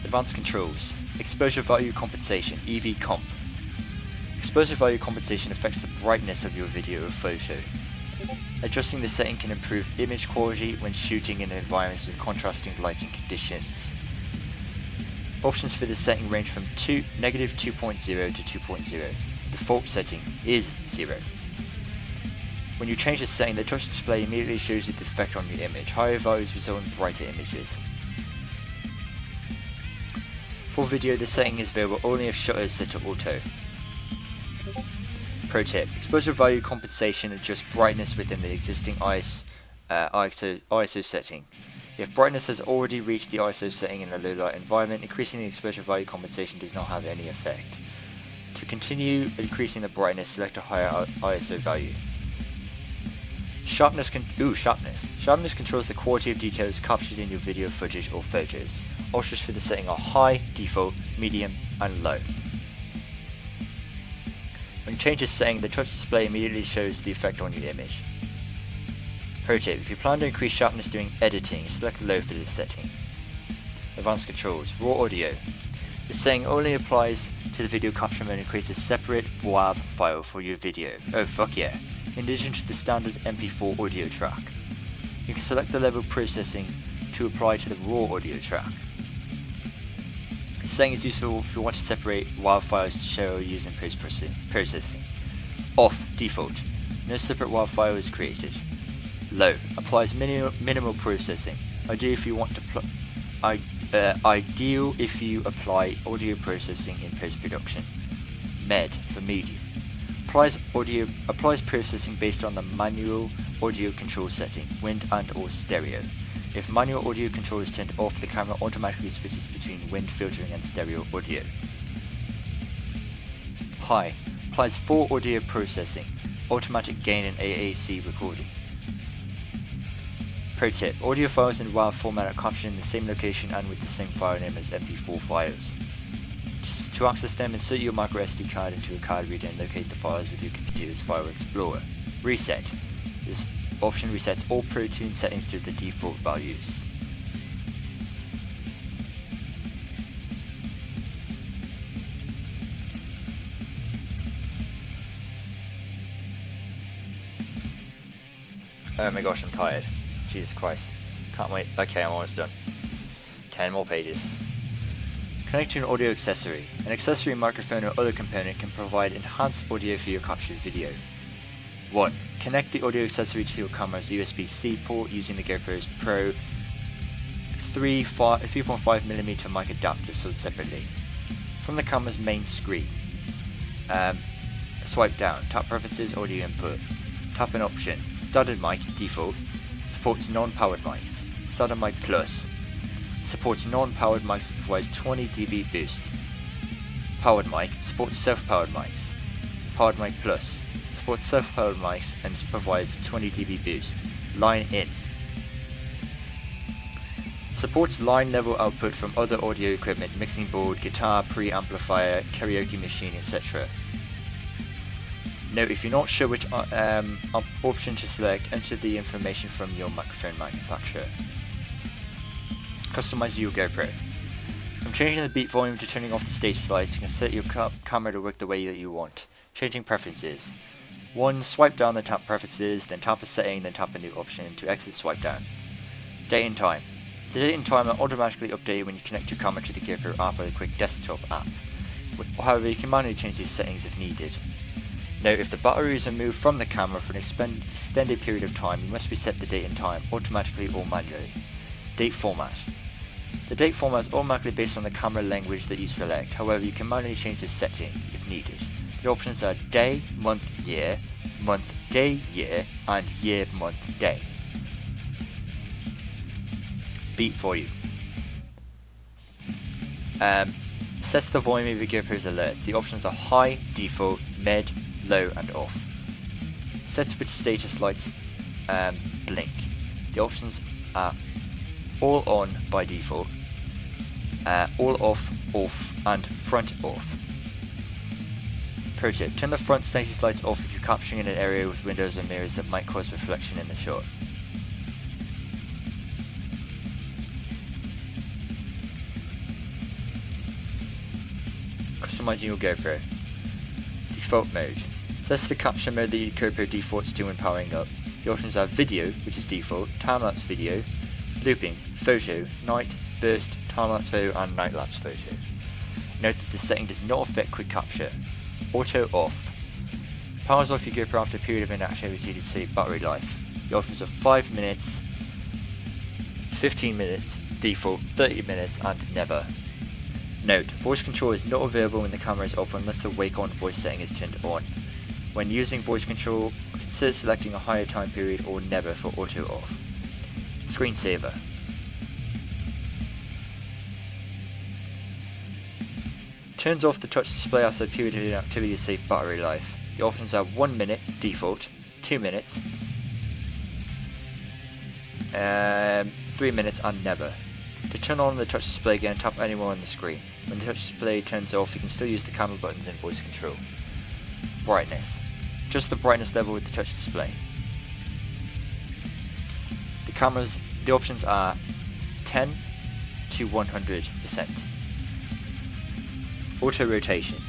Advanced controls. Exposure value compensation, EV comp. Exposure value compensation affects the brightness of your video or photo. Adjusting the setting can improve image quality when shooting in environments with contrasting lighting conditions. Options for this setting range from -2.0 to 2.0. The default setting is 0. When you change the setting, the touch display immediately shows you the effect on your image. Higher values result in brighter images. For video, the setting is available only if shutter is set to auto. Pro tip: exposure value compensation adjusts brightness within the existing ISO setting. If brightness has already reached the ISO setting in a low light environment, increasing the exposure value compensation does not have any effect. To continue increasing the brightness, select a higher ISO value. Sharpness controls the quality of details captured in your video footage or photos. Options for the setting are high, default, medium, and low. When you change this setting, the touch display immediately shows the effect on your image. Pro tip: if you plan to increase sharpness during editing, select low for this setting. Advanced controls. Raw audio. This setting only applies to the video capture mode and creates a separate WAV file for your video. Oh fuck yeah. In addition to the standard MP4 audio track. You can select the level of processing to apply to the raw audio track. This setting is useful if you want to separate WAV files to show or use in post-processing. Off, default. No separate WAV file is created. Low, applies minimal processing. Ideal if you apply audio processing in post-production. Med, for medium. Applies processing based on the manual audio control setting, wind and or stereo. If manual audio control is turned off, the camera automatically switches between wind filtering and stereo audio. High, applies full audio processing, automatic gain and AAC recording. Pro tip: audio files in WAV format are captured in the same location and with the same file name as MP4 files. To access them, insert your micro SD card into a card reader and locate the files with your computer's File Explorer. Reset. This option resets all Pro Tune settings to the default values. Oh my gosh, I'm tired. Jesus Christ. Can't wait. Okay, I'm almost done. 10 more pages. Connect to an audio accessory. An accessory microphone or other component can provide enhanced audio for your captured video. 1. Connect the audio accessory to your camera's USB-C port using the GoPro's Pro 3.5mm mic adapter sold separately. From the camera's main screen, swipe down, tap Preferences, Audio Input, tap an option. Standard mic, default, supports non-powered mics. Standard mic plus, supports non-powered mics and provides 20 dB boost. Powered mic, supports self-powered mics. Powered mic plus, supports self-powered mics and provides 20 dB boost. Line in, supports line level output from other audio equipment, mixing board, guitar, preamplifier, karaoke machine, etc. Note: if you're not sure which option to select, enter the information from your microphone manufacturer. Customize your GoPro. From changing the beat volume to turning off the status lights, you can set your camera to work the way that you want. Changing preferences. 1. Swipe down, then tap Preferences, then tap a setting, then tap a new option. To exit, swipe down. Date and time. The date and time are automatically updated when you connect your camera to the GoPro app or the quick desktop app. However, you can manually change these settings if needed. Note: if the battery is removed from the camera for an extended period of time, you must reset the date and time, automatically or manually. Date format. The date format is automatically based on the camera language that you select, however you can manually change this setting if needed. The options are day, month, day, year, and year, month, day. Beat for you. Sets the volume of your GoPro's alerts. The options are high, default, med, low and off. Sets which status lights blink. The options are all on by default, all off, off and front off. Pro tip: turn the front status lights off if you're capturing in an area with windows or mirrors that might cause reflection in the shot. Customizing your GoPro. Default mode. Sets the capture mode that your GoPro defaults to when powering up. The options are video, which is default, time-lapse video, looping, photo, night, burst, time-lapse photo and night-lapse photo. Note that this setting does not affect quick capture. Auto off. Powers off your GoPro after a period of inactivity to save battery life. The options are 5 minutes, 15 minutes, default, 30 minutes and never. Note: voice control is not available when the camera is off unless the wake on voice setting is turned on. When using voice control, consider selecting a higher time period or never for auto off. Screensaver. Turns off the touch display after a period of inactivity to save battery life. The options are 1 minute, default, 2 minutes, 3 minutes and never. To turn on the touch display again, tap anywhere on the screen. When the touch display turns off, you can still use the camera buttons in voice control. brightness. Adjust the brightness level with the touch display. The options are 10 to 100%. Auto rotation.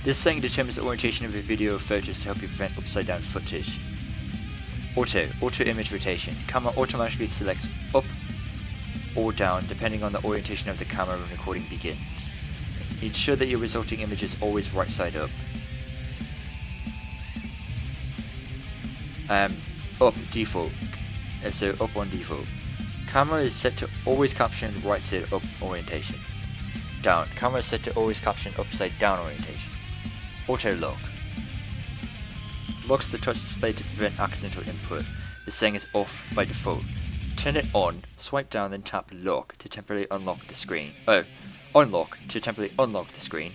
This setting determines the orientation of a video or photos to help you prevent upside down footage. Auto image rotation. Camera automatically selects up or down depending on the orientation of the camera when recording begins. Ensure that your resulting image is always right side up. Up default. So up on default. Camera is set to always caption right side up orientation. Down. Camera is set to always caption upside down orientation. Auto lock. Locks the touch display to prevent accidental input. The setting is off by default. Turn it on, swipe down, then tap lock to temporarily unlock the screen. Unlock to temporarily unlock the screen.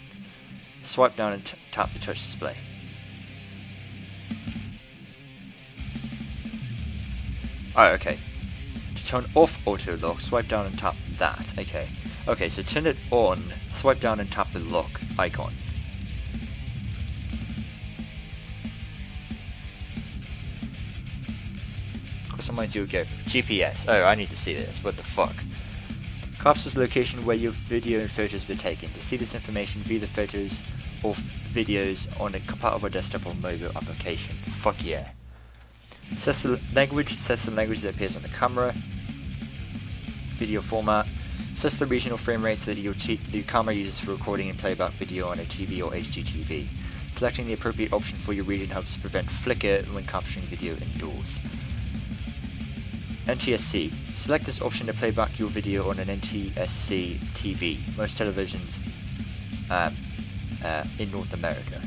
Swipe down and tap the touch display. Okay. To turn off auto lock, swipe down and tap that. Okay, so turn it on, swipe down and tap the lock icon. Customize your GoPro. GPS. Oh, I need to see this. What the fuck? Captures the location where your video and photos were taken. To see this information, view the photos or videos on a compatible desktop or mobile application. Fuck yeah. Sets the language that appears on the camera. Video format. Sets the regional frame rates that your camera uses for recording and playback video on a TV or HDTV. Selecting the appropriate option for your region helps prevent flicker when capturing video indoors. NTSC. Select this option to play back your video on an NTSC TV. Most televisions in North America.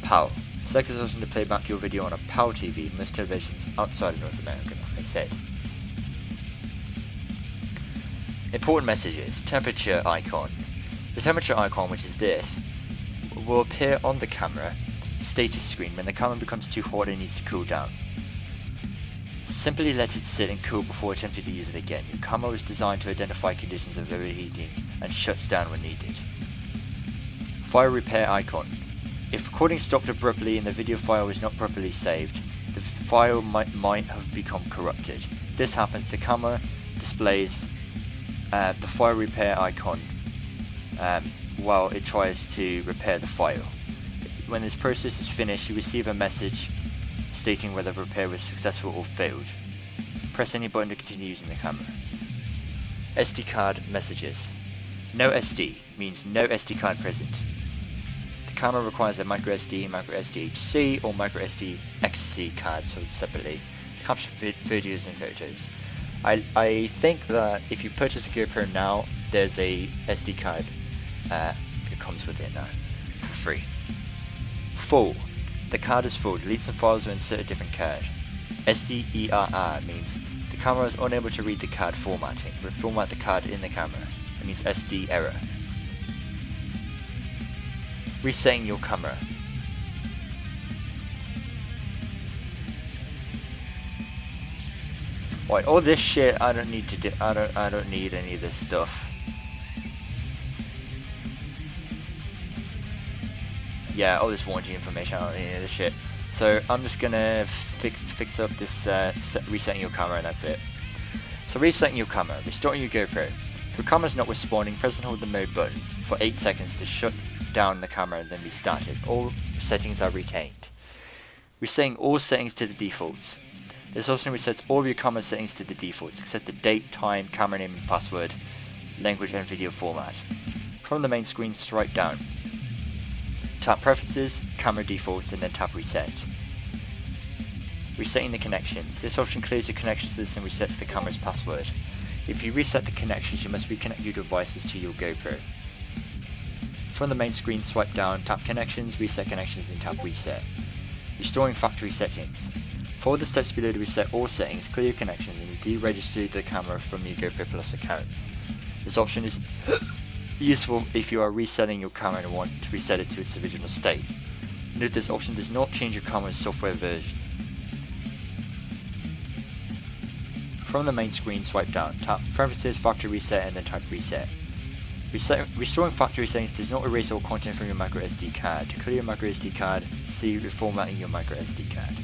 PAL. Select this option to play back your video on a PAL TV. Most televisions outside of North America, like I said. Important messages. Temperature icon. The temperature icon, which is this, will appear on the camera status screen when the camera becomes too hot and needs to cool down. Simply let it sit and cool before attempting to use it again. Your camera was designed to identify conditions of overheating and shuts down when needed. File repair icon. If recording stopped abruptly and the video file was not properly saved, the file might have become corrupted. This happens, the camera displays the file repair icon while it tries to repair the file. When this process is finished, you receive a message stating whether repair was successful or failed. Press any button to continue using the camera. SD card messages. No SD means no SD card present. The camera requires a microSD, microSDHC, or microSD XC card sold separately to capture videos and photos. I think that if you purchase a GoPro now, there's a SD card that comes with it now for free. Full. The card is full. Delete some files or insert a different card. SDERR means the camera is unable to read the card formatting. Reformat the card in the camera. It means SD error. Resetting your camera. Right, all this shit I don't need to do. I don't need any of this stuff. Yeah, all this warranty information, I don't need any of this shit. So I'm just gonna fix up this resetting your camera, and that's it. So resetting your camera, restoring your GoPro. If your camera's not responding, press and hold the mode button for 8 seconds to shut down the camera and then restart it. All settings are retained. Resetting all settings to the defaults. This also resets all of your camera settings to the defaults, except the date, time, camera name and password, language and video format. From the main screen, swipe down. Tap Preferences, Camera Defaults, and then tap Reset. Resetting the connections. This option clears your connections list and resets the camera's password. If you reset the connections, you must reconnect your devices to your GoPro. From the main screen, swipe down, tap Connections, Reset Connections, and tap Reset. Restoring factory settings. Follow the steps below to reset all settings, clear your connections, and deregister the camera from your GoPro Plus account. This option is useful if you are resetting your camera and want to reset it to its original state. Note this option does not change your camera's software version. From the main screen, swipe down, tap Preferences, Factory Reset, and then type Reset. Restoring factory settings does not erase all content from your micro SD card. To clear your micro SD card, see reformatting your micro SD card.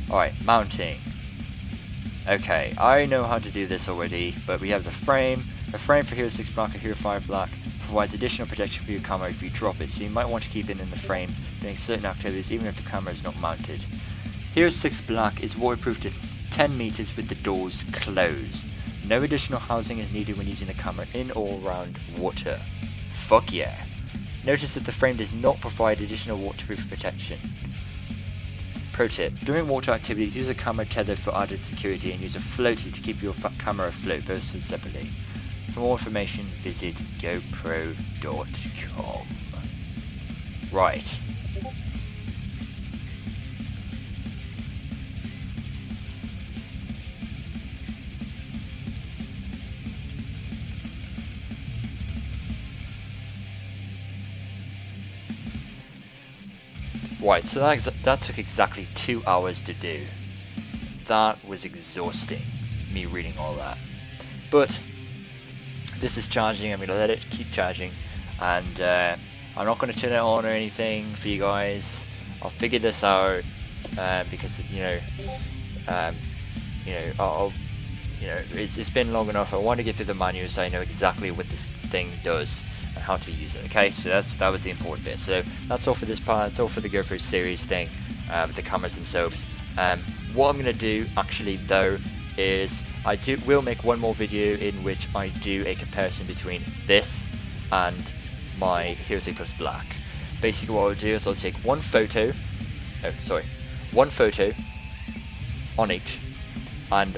Alright, mounting. Okay, I know how to do this already, but we have the frame. A frame for Hero 6 Black or Hero 5 Black provides additional protection for your camera if you drop it, so you might want to keep it in the frame doing certain activities even if the camera is not mounted. Hero 6 Black is waterproof to 10 meters with the doors closed. No additional housing is needed when using the camera in or around water. Fuck yeah. Notice that the frame does not provide additional waterproof protection. Pro tip, during water activities use a camera tether for added security and use a floaty to keep your camera afloat, both sold separately. For more information visit GoPro.com. Right. Right, so that took exactly 2 hours to do. That was exhausting, me reading all that. But this is charging, I'm going to let it keep charging, and I'm not going to turn it on or anything for you guys. I'll figure this out, because it's been long enough. I want to get through the menu so I know exactly what this thing does and how to use it. Okay, so that was the important bit. So that's all for this part. That's all for the GoPro series thing with the cameras themselves. What I'm gonna do actually though is will make one more video in which I do a comparison between this and my Hero 3 Plus Black. Basically what I'll do is I'll take one photo on each and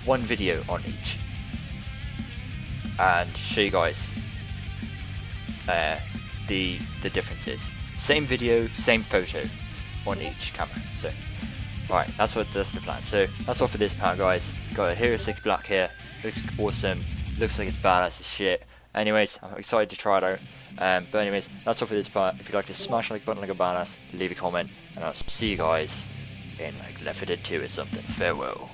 one video on each and show you guys the differences. Same video, same photo on each camera. So, alright, that's the plan. So that's all for this part, guys. Got a Hero 6 Black here. Looks awesome. Looks like it's badass as shit. Anyways, I'm excited to try it out. But anyways, that's all for this part. If you'd like to smash the like button like a badass, leave a comment, and I'll see you guys in like Left 4 Dead 2 or something. Farewell.